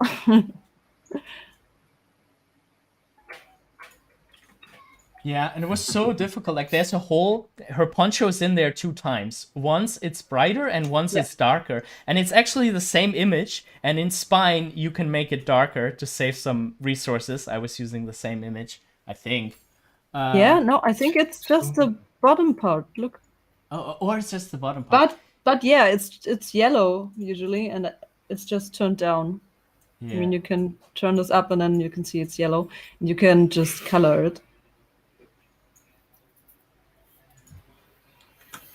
Yeah, and it was so difficult. Like, there's a hole. Her poncho is in there 2 times. Once it's brighter and once it's darker. And it's actually the same image. And in Spine, you can make it darker to save some resources. I was using the same image, I think. No, I think it's just the bottom part. Look. Oh, or it's just the bottom part. But yeah, it's yellow usually, and it's just turned down. Yeah. I mean, you can turn this up, and then you can see it's yellow. And you can just color it.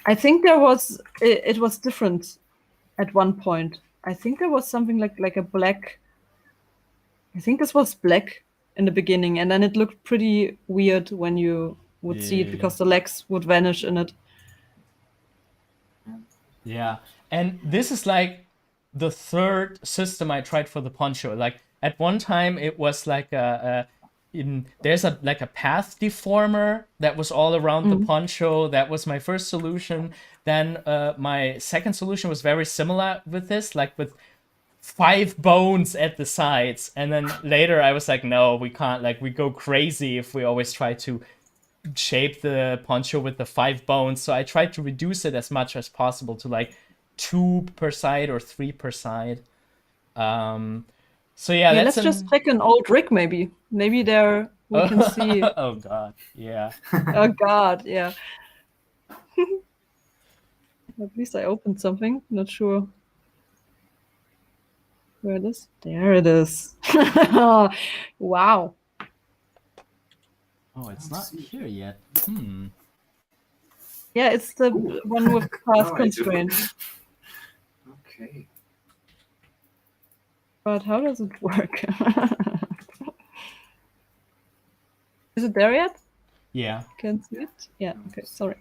I think it was different at one point. I think there was something like a black. I think this was black in the beginning, and then it looked pretty weird when you would see it because the legs would vanish in it. Yeah, and this is like the 3rd system I tried for the poncho. Like, at one time it was like there's like a path deformer that was all around the poncho. That was my first solution. Then my second solution was very similar with this, like with 5 bones at the sides. And then later I was like, no, we can't. Like, we go crazy if we always try to shape the poncho with the 5 bones. So I tried to reduce it as much as possible to like 2 per side or 3 per side. So yeah, let's just check an old rig maybe. Maybe there we can see. Oh god, yeah. Oh god, yeah. At least I opened something. Not sure where it is. There it is. Wow. Oh, it's not here yet. Yeah, it's the one with path Now I do. constraint. Okay. But how does it work? Is it there yet? Yeah. Can see it? Yeah, okay, sorry.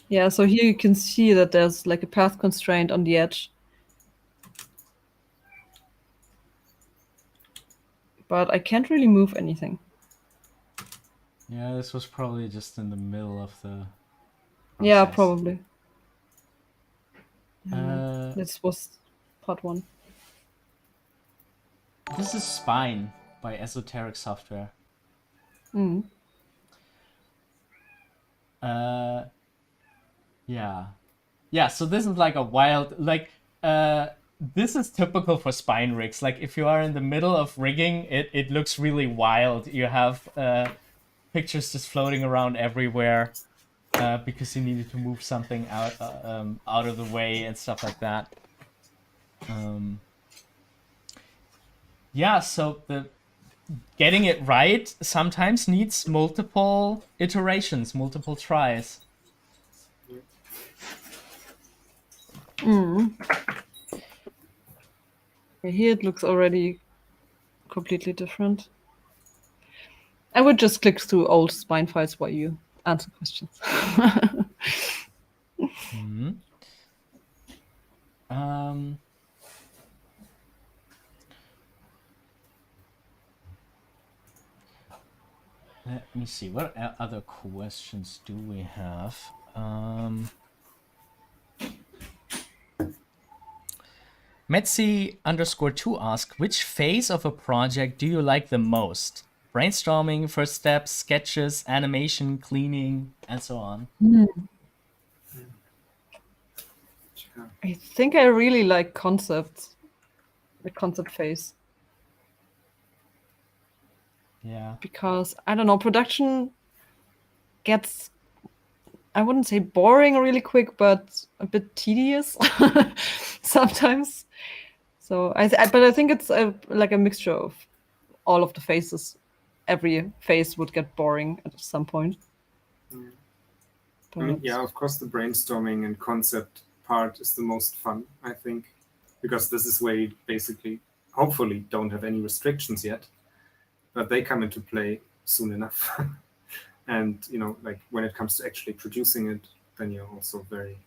Yeah, so here you can see that there's like a path constraint on the edge. But I can't really move anything. Yeah, this was probably just in the middle of the Yeah, process. probably. Uh, This was part 1. This is Spine by Esoteric Software. Mm. Yeah, so this is like a wild, like, this is typical for spine rigs. Like, if you are in the middle of rigging, it looks really wild. You have pictures just floating around everywhere because you needed to move something out of the way and stuff like that. Yeah, so the getting it right sometimes needs multiple iterations, multiple tries. Here it looks already completely different. I would just click through old spine files while you answer questions. Let me see. What other questions do we have? Metzi_2 asks, which phase of a project do you like the most? Brainstorming, first steps, sketches, animation, cleaning, and so on. I think I really like concepts, the concept phase. Yeah. Because, I don't know, production gets, I wouldn't say boring really quick, but a bit tedious sometimes. So, but I think it's like a mixture of all of the phases. Every phase would get boring at some point. I mean, yeah, of course, the brainstorming and concept part is the most fun, I think, because this is where you basically, hopefully, don't have any restrictions yet, but they come into play soon enough. And, you know, like when it comes to actually producing it, then you're also very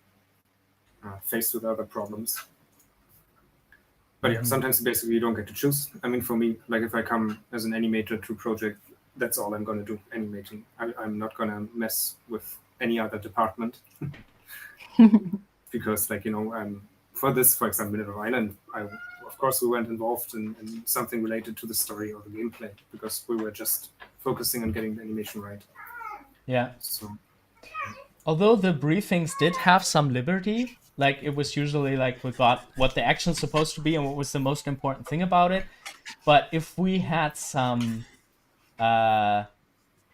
faced with other problems. But yeah, sometimes basically you don't get to choose. I mean, for me, like if I come as an animator to a project, that's all I'm going to do, animating. I'm not going to mess with any other department. Because, like, you know, for this, for example, Mineral Island, of course, we weren't involved in something related to the story or the gameplay because we were just focusing on getting the animation right. Yeah. So, although the briefings did have some liberty, like it was usually like we got what the action's supposed to be and what was the most important thing about it. But if we had some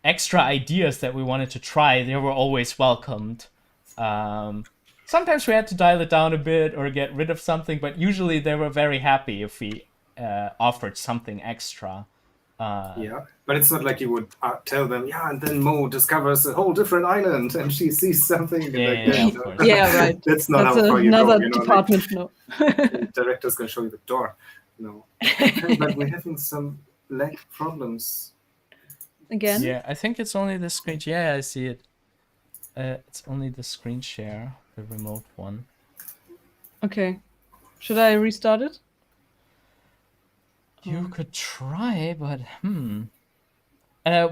extra ideas that we wanted to try, they were always welcomed. Sometimes we had to dial it down a bit or get rid of something, but usually they were very happy if we offered something extra. Yeah, but it's not like you would tell them, yeah, and then Mo discovers a whole different island and she sees something. Of course. Yeah, right. That's not That's how you another go, you know, department, like, no. The director's going to show you the door. No. Okay, but we're having some lag problems. Again? Yeah, I think it's only the screen. Yeah, I see it. It's only the screen share, the remote one. Okay. Should I restart it? You could try, but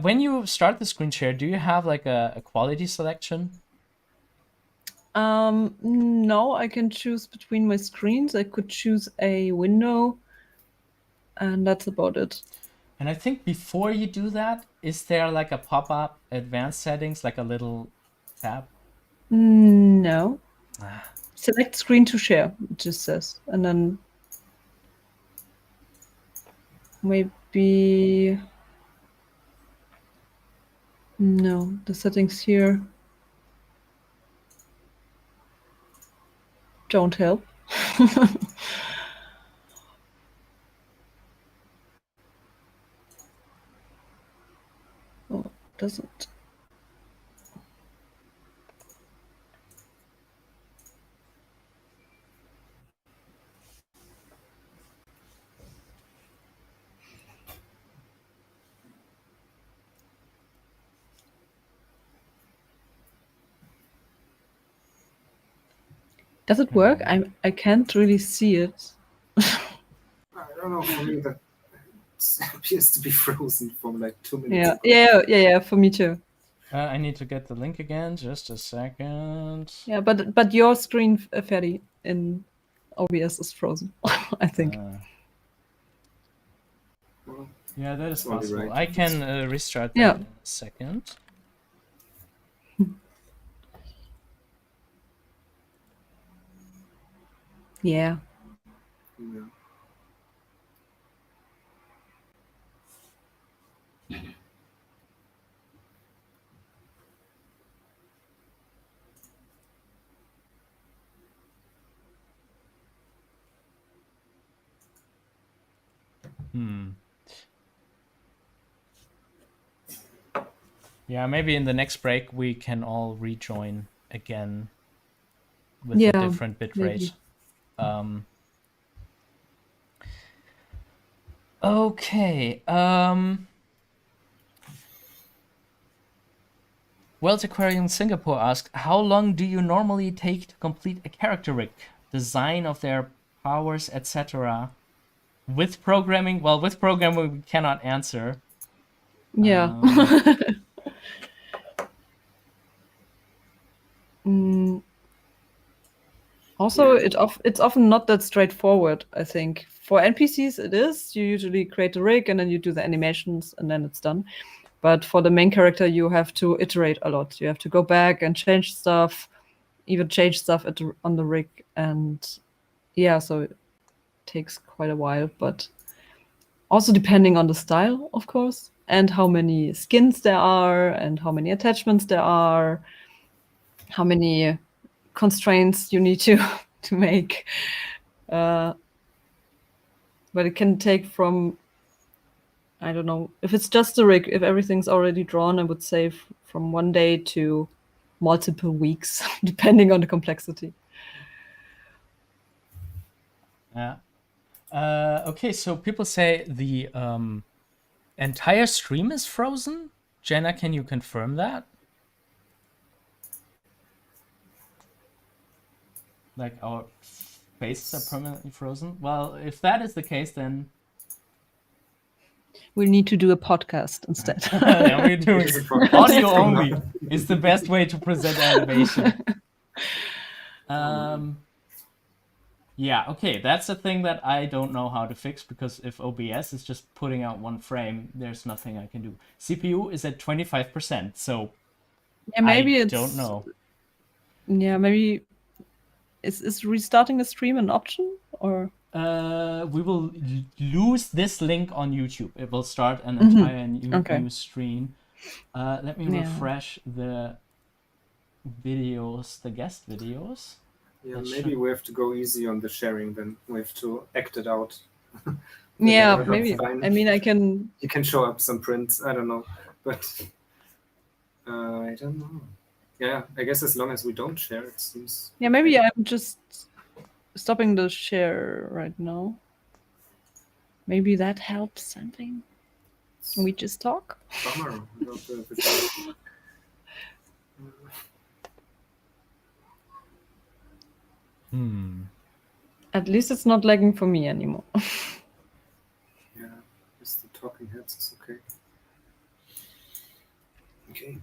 when you start the screen share, do you have like a quality selection? No, I can choose between my screens. I could choose a window, and that's about it. And I think before you do that, is there like a pop-up advanced settings, like a little tab? No. Select screen to share, it just says. And then maybe No, the settings here don't help. Oh, doesn't. Does it work? I can't really see it. I don't know, for me that appears to be frozen for like 2 minutes. Yeah. For me too. I need to get the link again. Just a second. Yeah, but your screen, Ferdi, in OBS is frozen. I think. Well, Yeah, that is Probably possible. right. I can restart that Yeah. in a second. Yeah. yeah. Yeah, maybe in the next break we can all rejoin again with a Yeah, different bitrate. maybe. Okay. Wells Aquarium Singapore asks, how long do you normally take to complete a character rig? Design of their powers, etc. With programming? Well, with programming we cannot answer. Yeah. Also, it's often not that straightforward, I think. For NPCs, it is. You usually create a rig and then you do the animations and then it's done. But for the main character, you have to iterate a lot. You have to go back and change stuff, even change stuff on the rig. And yeah, so it takes quite a while. But also depending on the style, of course, and how many skins there are and how many attachments there are, how many constraints you need to make. But it can take from, I don't know, if it's just a rig, if everything's already drawn, I would say from 1 day to multiple weeks, depending on the complexity. Yeah. Okay, so people say the entire stream is frozen. Jenna, can you confirm that? Like our faces are permanently frozen? Well, if that is the case, then We'll need to do a podcast instead. yeah, we're doing audio only. Is the best way to present animation. Yeah, okay, that's a thing that I don't know how to fix, because if OBS is just putting out one frame, there's nothing I can do. CPU is at 25%, so Yeah, maybe I don't know. Yeah, maybe is restarting the stream an option, or? We will lose this link on YouTube. It will start an entire new stream. Let me refresh the videos, the guest videos. Yeah, maybe we have to go easy on the sharing, then we have to act it out. Yeah, maybe. Fine. I mean, You can show up some prints, I don't know, but I don't know. Yeah, I guess as long as we don't share, it seems. Yeah, maybe I'm just stopping the share right now. Maybe that helps something. Can we just talk? Bummer. Without the video. At least it's not lagging for me anymore. Yeah, just the talking heads is okay. Okay.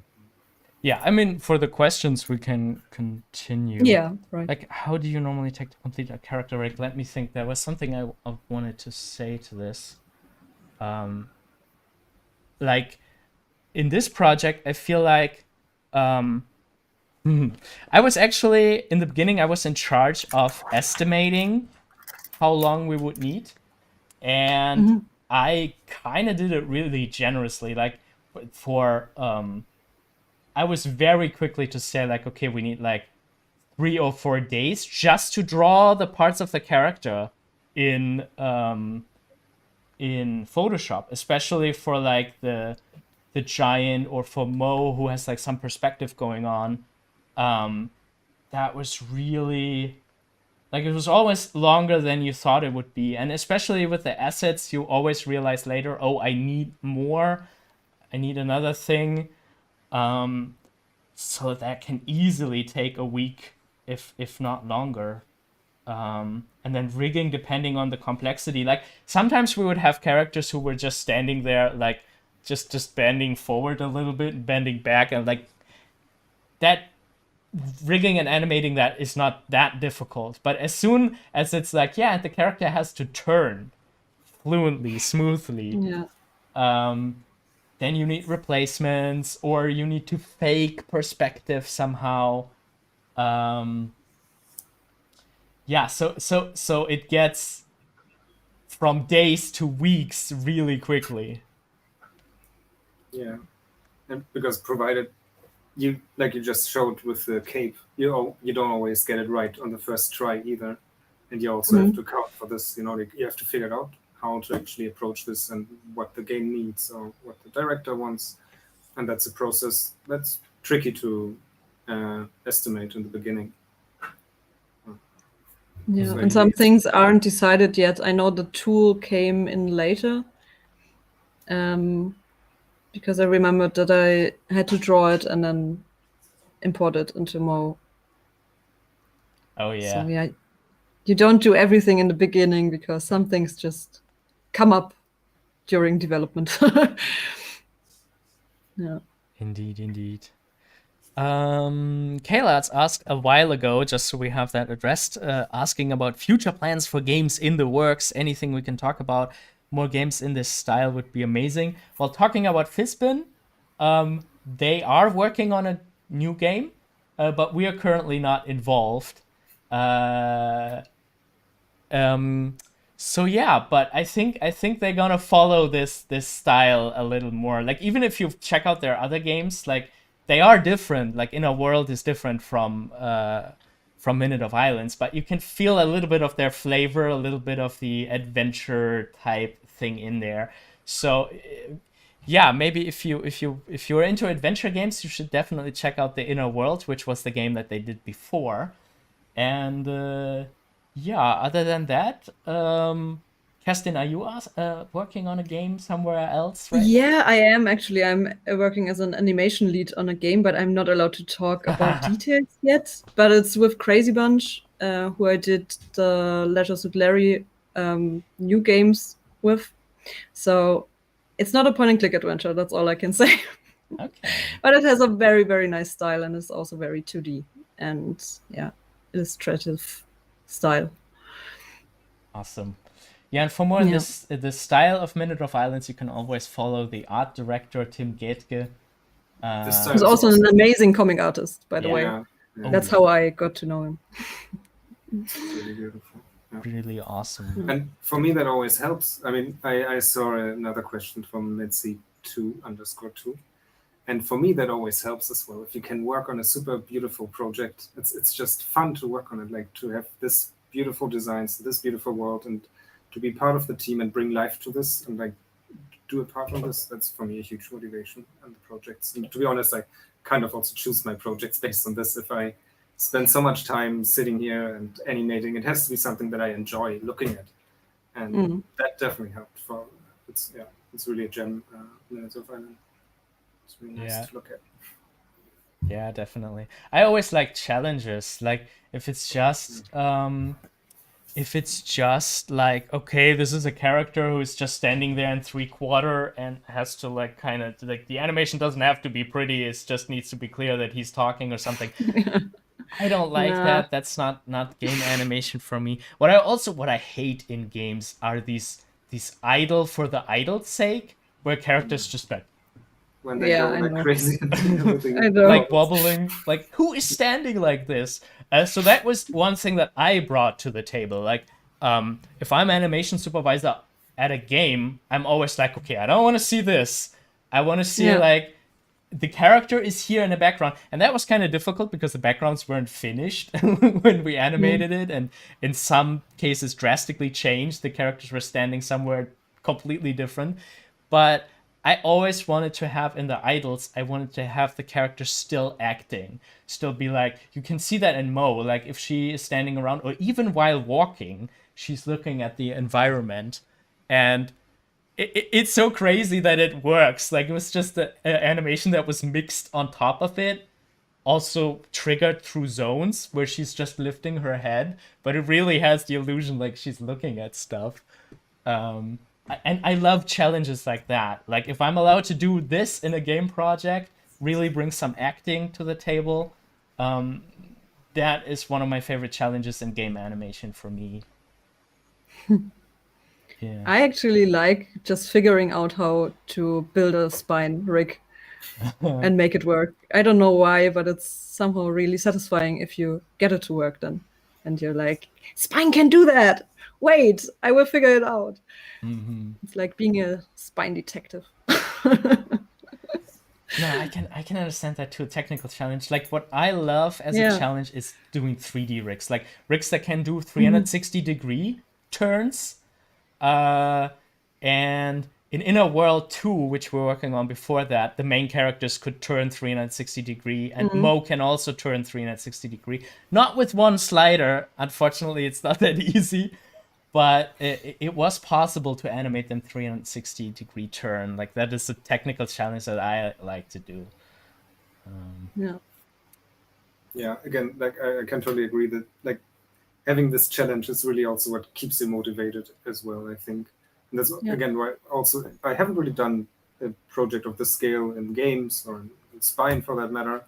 Yeah, I mean, for the questions, we can continue. Yeah, right. Like, how do you normally take to complete a character rig? Let me think. There was something I wanted to say to this. Like, in this project, I feel like I was actually, in the beginning, I was in charge of estimating how long we would need. And I kind of did it really generously. Like, for I was very quickly to say like, okay, we need like 3 or 4 days just to draw the parts of the character in Photoshop, especially for like the giant, or for Mo, who has like some perspective going on. That was really like, it was always longer than you thought it would be. And especially with the assets, you always realize later, oh, I need more. I need another thing. So that can easily take a week, if not longer. And then rigging, depending on the complexity. Like, sometimes we would have characters who were just standing there, like, just bending forward a little bit, bending back, and like, that rigging and animating that is not that difficult. But as soon as it's like, yeah, the character has to turn fluently, smoothly, Yeah. then you need replacements, or you need to fake perspective somehow. Yeah, so it gets from days to weeks really quickly. Yeah, and because provided you, like you just showed with the cape, you don't always get it right on the first try either, and you also have to account for this. You know, like, you have to figure out how to actually approach this and what the game needs or what the director wants, and that's a process that's tricky to estimate in the beginning. Yeah, So and some you- things aren't decided yet. I know the tool came in later, because I remembered that I had to draw it and then import it into Mo. Oh yeah. So yeah, you don't do everything in the beginning because some things just come up during development. Yeah. Indeed. Kayla asked a while ago, just so we have that addressed, asking about future plans for games in the works. Anything we can talk about? More games in this style would be amazing. While talking about Fizbin, they are working on a new game, but we are currently not involved. So yeah, but I think they're gonna follow this style a little more. Like, even if you check out their other games, like, they are different. Like, Inner World is different from Minute of Islands, but you can feel a little bit of their flavor, a little bit of the adventure type thing in there. So yeah, maybe if you're into adventure games, you should definitely check out the Inner World, which was the game that they did before. And yeah, other than that, Kerstin, are you working on a game somewhere else right Yeah, I am actually. I'm working as an animation lead on a game, but I'm not allowed to talk about details yet. But it's with Crazy Bunch, who I did the Leisure Suit Larry new games with. So it's not a point and click adventure. That's all I can say. Okay. But it has a very, very nice style, and it's also very 2D and yeah, illustrative style. Awesome. Yeah, and for more in this style of Minute of Islands, you can always follow the art director, Tim Gaetke. The style He's is also awesome. an amazing comic artist, by the way. Yeah, That's how I got to know him. it's really beautiful. Yeah. Really awesome. And for me, that always helps. I mean, I saw another question from Mitzi2_2. And for me, that always helps as well. If you can work on a super beautiful project, it's just fun to work on it. Like, to have this beautiful designs, this beautiful world, and to be part of the team and bring life to this and like do a part of this. That's for me a huge motivation on the projects. And to be honest, I kind of also choose my projects based on this. If I spend so much time sitting here and animating, it has to be something that I enjoy looking at, and that definitely helped. It's really a gem. Minutes of Island. It's really nice to look at. Yeah, definitely. I always like challenges. Like, if it's just like, okay, this is a character who is just standing there in 3/4 and has to like kind of like, the animation doesn't have to be pretty. It just needs to be clear that he's talking or something. I don't like that. That's not game animation for me. What I hate in games are these idle for the idle's sake, where characters just like, when they go like crazy and everything. I know. like wobbling. Like, who is standing like this? So that was one thing that I brought to the table. Like, if I'm animation supervisor at a game, I'm always like, okay, I don't want to see this. I want to see like the character is here in the background, and that was kind of difficult because the backgrounds weren't finished when we animated it, and in some cases drastically changed. The characters were standing somewhere completely different, but I always wanted to have in the idols, I wanted to have the character still acting, still be like, you can see that in Mo, like if she is standing around or even while walking, she's looking at the environment, and it's so crazy that it works. Like, it was just an animation that was mixed on top of it, also triggered through zones where she's just lifting her head, but it really has the illusion like she's looking at stuff. And I love challenges like that. Like, if I'm allowed to do this in a game project, really bring some acting to the table, that is one of my favorite challenges in game animation for me. Yeah. I actually like just figuring out how to build a spine rig and make it work. I don't know why, but it's somehow really satisfying if you get it to work then. And you're like, spine can do that! Wait, I will figure it out. It's like being a spine detective. No, I can understand that too. Technical challenge. Like, what I love as a challenge is doing 3D rigs. Like rigs that can do 360-degree turns. And in Inner World 2, which we're working on before that, the main characters could turn 360-degree, and Mo can also turn 360-degree. Not with one slider. Unfortunately, it's not that easy. But it was possible to animate them 360-degree turn. Like, that is a technical challenge that I like to do. Yeah, again, like I can totally agree that like having this challenge is really also what keeps you motivated as well, I think. And that's again why also I haven't really done a project of this scale in games or in Spine for that matter.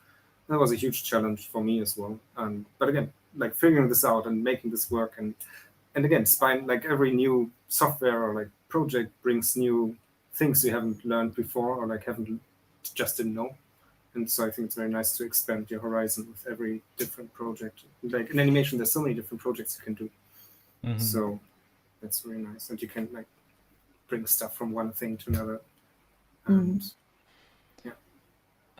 That was a huge challenge for me as well. But again, like figuring this out and making this work, and again, Spine, like every new software or like project brings new things you haven't learned before or like just didn't know. And so I think it's very nice to expand your horizon with every different project. Like in animation, there's so many different projects you can do. So that's very nice. And you can like bring stuff from one thing to another. And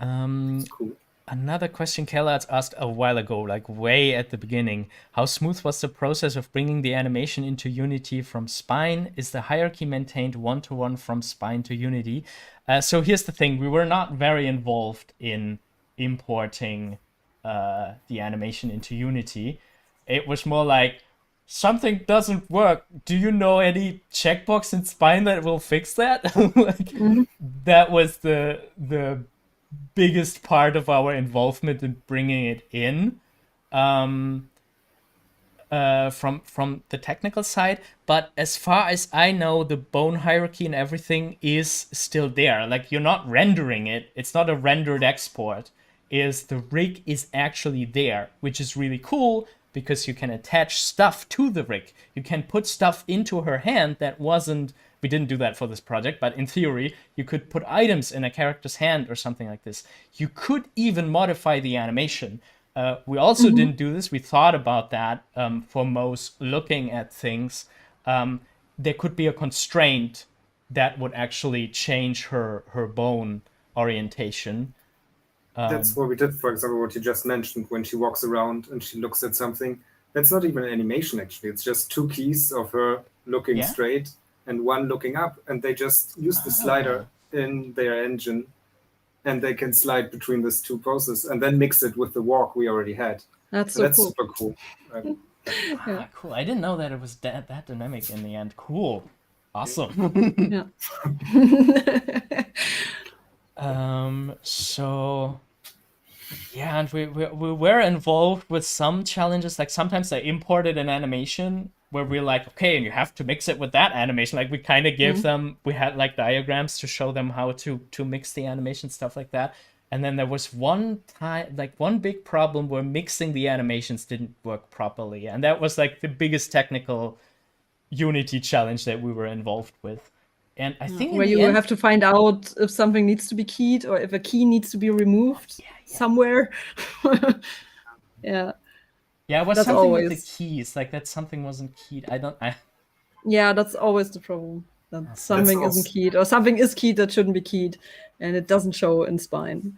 it's cool. Another question Kayla asked a while ago, like way at the beginning. How smooth was the process of bringing the animation into Unity from Spine? Is the hierarchy maintained one-to-one from Spine to Unity? So here's the thing. We were not very involved in importing the animation into Unity. It was more like, something doesn't work. Do you know any checkbox in Spine that will fix that? That was the biggest part of our involvement in bringing it in from the technical side. But as far as I know, the bone hierarchy and everything is still there. Like, you're not rendering it. It's not a rendered export. The rig is actually there, which is really cool because you can attach stuff to the rig. You can put stuff into her hand that wasn't. We didn't do that for this project, but in theory, you could put items in a character's hand or something like this. You could even modify the animation. We also didn't do this. We thought about that for Mo's looking at things. There could be a constraint that would actually change her bone orientation. That's what we did, for example, what you just mentioned, when she walks around and she looks at something. That's not even an animation, actually. It's just two keys of her looking straight and one looking up, and they just use the slider in their engine, and they can slide between these two poses and then mix it with the walk we already had. That's that's cool. super cool. Cool. I didn't know that it was that dynamic in the end. Cool. Awesome. So yeah, and we were involved with some challenges. Like, sometimes I imported an animation where we're like, okay, and you have to mix it with that animation. Like, we kind of gave them, we had like diagrams to show them how to mix the animation, stuff like that. And then there was one time, like one big problem where mixing the animations didn't work properly. And that was like the biggest technical Unity challenge that we were involved with. And I think where you have to find out if something needs to be keyed or if a key needs to be removed somewhere. Yeah, it was that's something always with the keys. Like, that something wasn't keyed. Yeah, that's always the problem. that something isn't keyed, or something is keyed that shouldn't be keyed, and it doesn't show in Spine.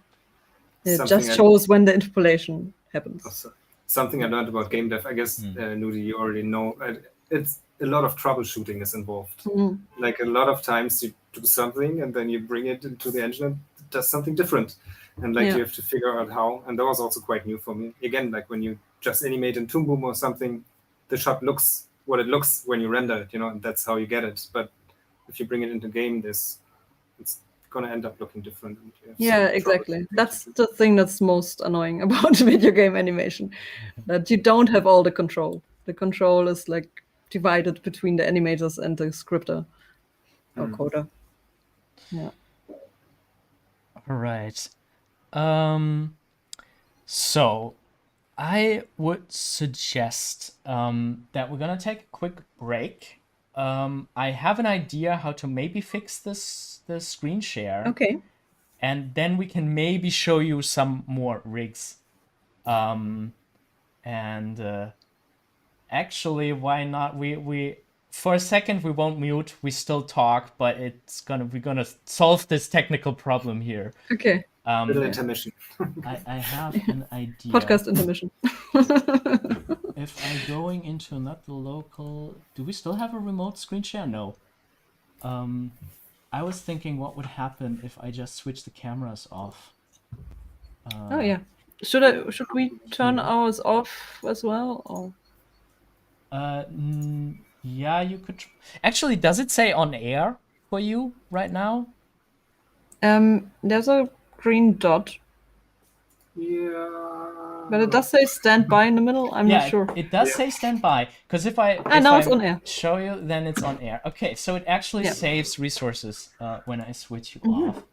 It just shows when the interpolation happens. Something I learned about game dev, I guess, Nudi, you already know, it's a lot of troubleshooting is involved. Like a lot of times you do something and then you bring it into the engine and it does something different. And like you have to figure out how, and that was also quite new for me. Again, like when you just animate in Toon Boom or something, the shot looks what it looks when you render it, and that's how you get it. But if you bring it into game, it's going to end up looking different. Yeah, exactly. That's the thing that's most annoying about video game animation, that you don't have all the control. The control is like divided between the animators and the scripter or coder. Yeah. All right. So I would suggest that we're gonna take a quick break. I have an idea how to maybe fix the screen share. Okay. And then we can maybe show you some more rigs. Actually, why not? We for a second we won't mute. We still talk, but we're gonna solve this technical problem here. Okay. Little intermission. I have an idea. Podcast intermission. If I'm going into not the local, do we still have a remote screen share? No. I was thinking what would happen if I just switch the cameras off. Oh yeah. Should we turn ours off as well? Or? Yeah, you could. Actually, does it say on air for you right now? There's a green dot. Yeah. But it does say standby in the middle. I'm not sure. It does say standby, because if I now it's on air. Show you, then it's on air. Okay, so it actually saves resources when I switch you off.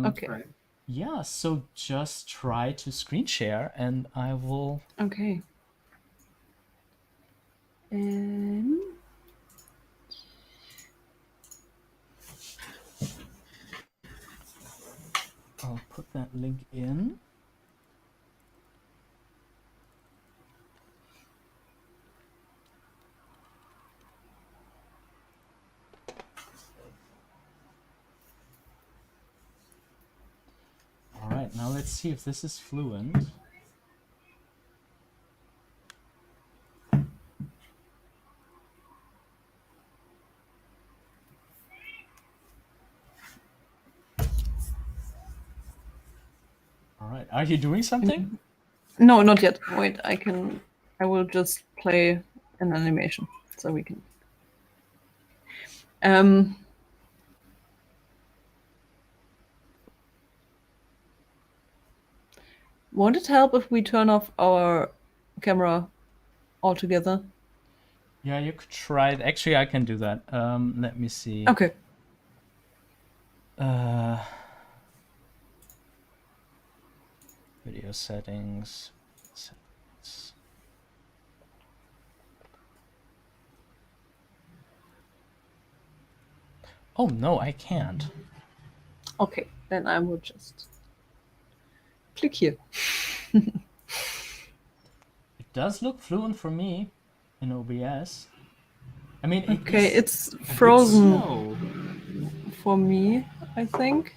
Okay. Right. Yeah, so just try to screen share, and I will. Okay. I'll put that link in. All right, now let's see if this is fluent. All right, are you doing something? No, not yet. Wait, I will just play an animation so we can. Won't it help if we turn off our camera altogether? Yeah, you could try it. Actually, I can do that. Let me see. Okay. Video settings. Oh no, I can't. Okay, then I will just click here. It does look fluent for me in OBS. I mean, it's frozen slow. for me, I think.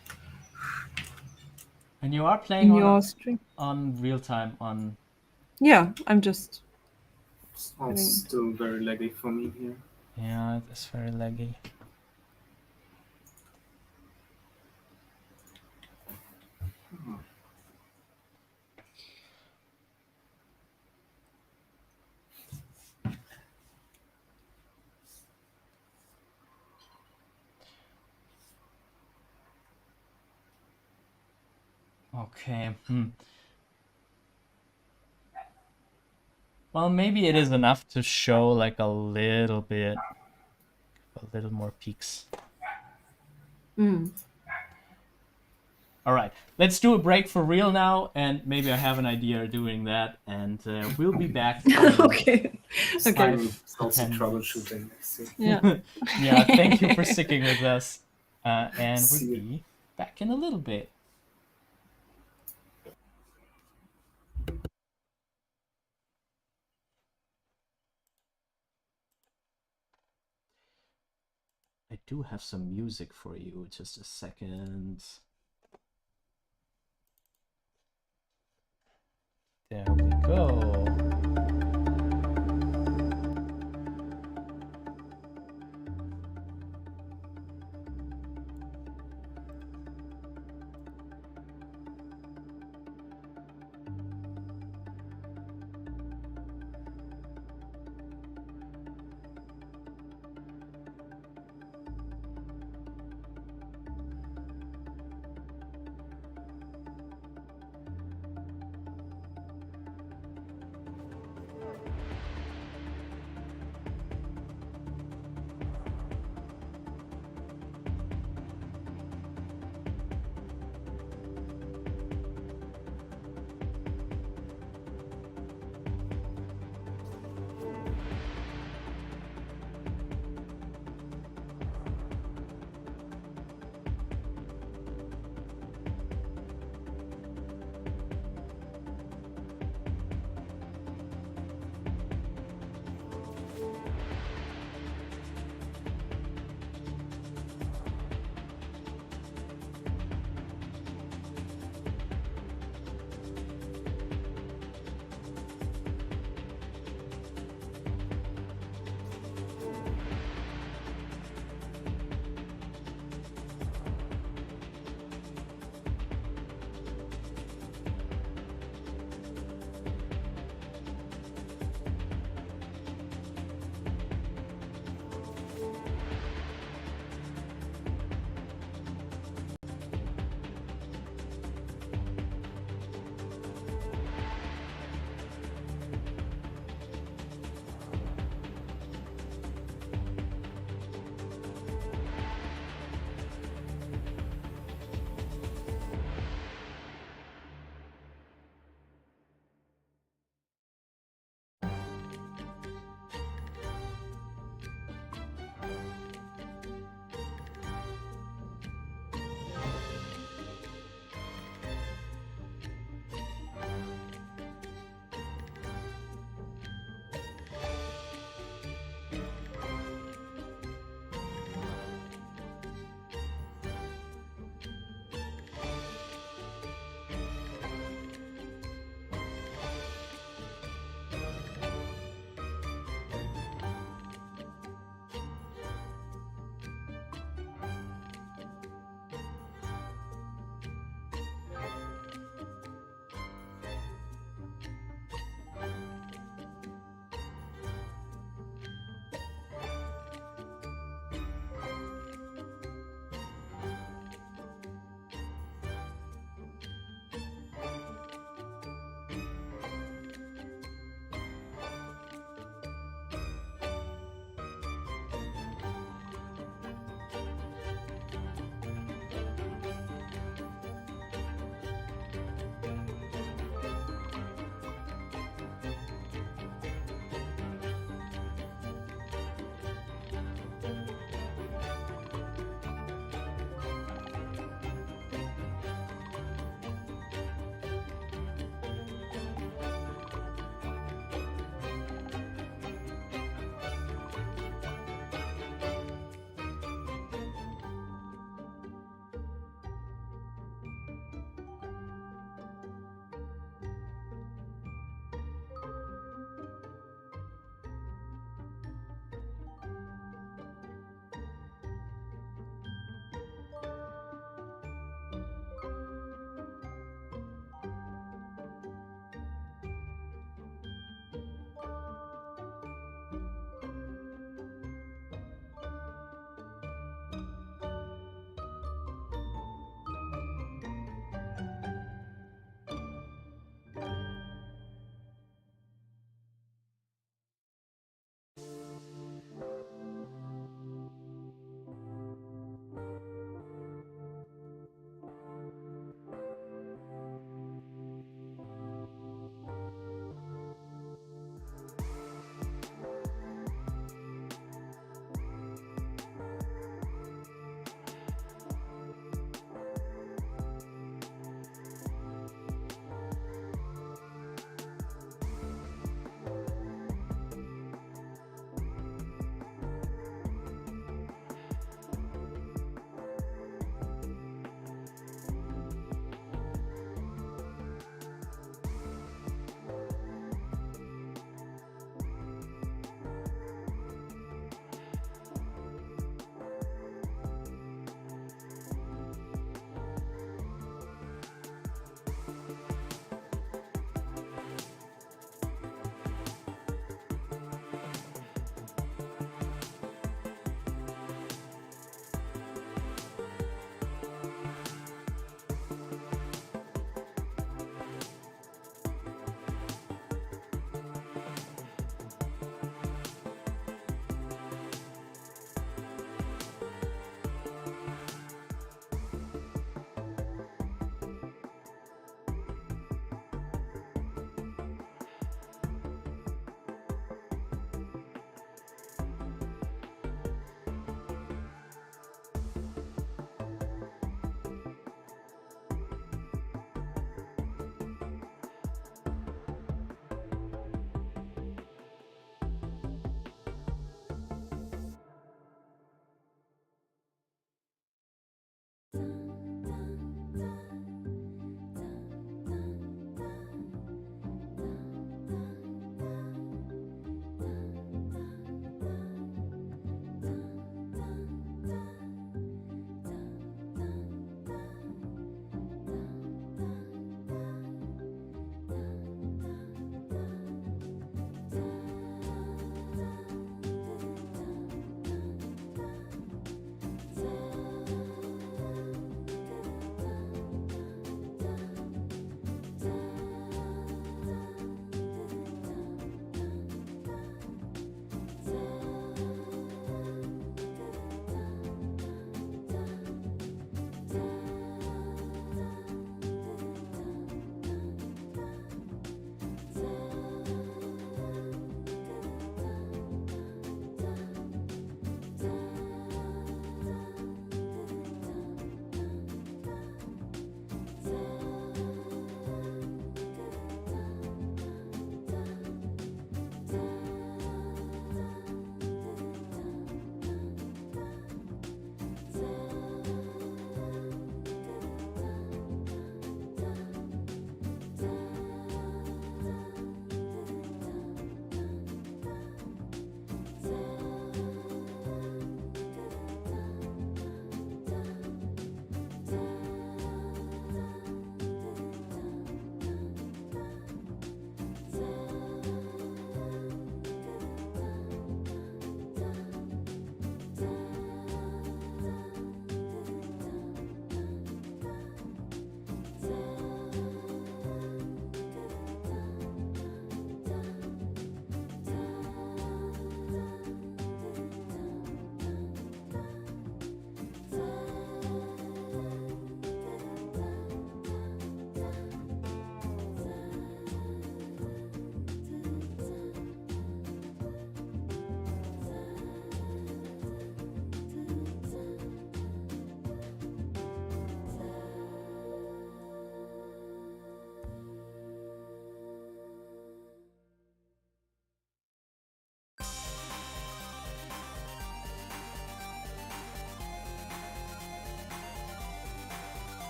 And you are playing in your stream on real time on. Yeah, I'm just. It's still very laggy for me here. Yeah, it's very laggy. Okay. Well, maybe it is enough to show like a little bit, a little more peaks. All right, let's do a break for real now, and maybe I have an idea of doing that, and we'll be back. Okay. Also troubleshooting. Yeah. Yeah. Thank you for sticking with us, and we'll be back in a little bit. I do have some music for you. Just a second. There we go.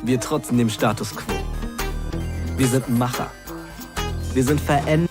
Wir trotzen dem Status quo. Wir sind Macher. Wir sind Veränderer.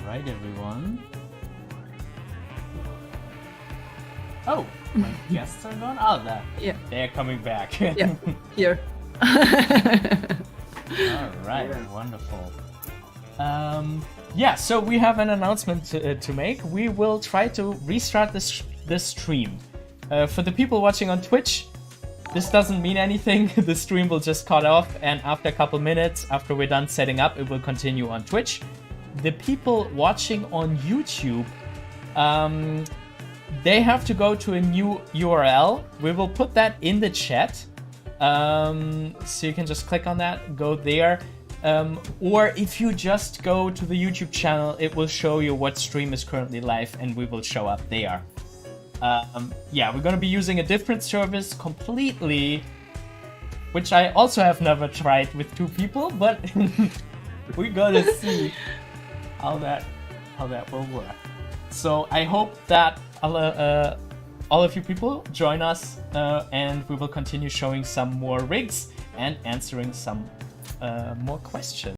Right, everyone. Oh, my guests are gone? Oh, Yeah. they're coming back. Yeah, here. All right, wonderful. Yeah, so we have an announcement to make. We will try to restart this stream. For the people watching on Twitch, this doesn't mean anything. The stream will just cut off, and after a couple minutes, after we're done setting up, it will continue on Twitch. the people watching on YouTube, they have to go to a new URL. We will put that in the chat. So you can just click on that, go there. Or if you just go to the YouTube channel, it will show you what stream is currently live and we will show up there. Yeah, we're gonna be using a different service completely, which I also have never tried with 2 people, but we're gonna see how that will work. So I hope that all of you people join us, and we will continue showing some more rigs and answering some more questions.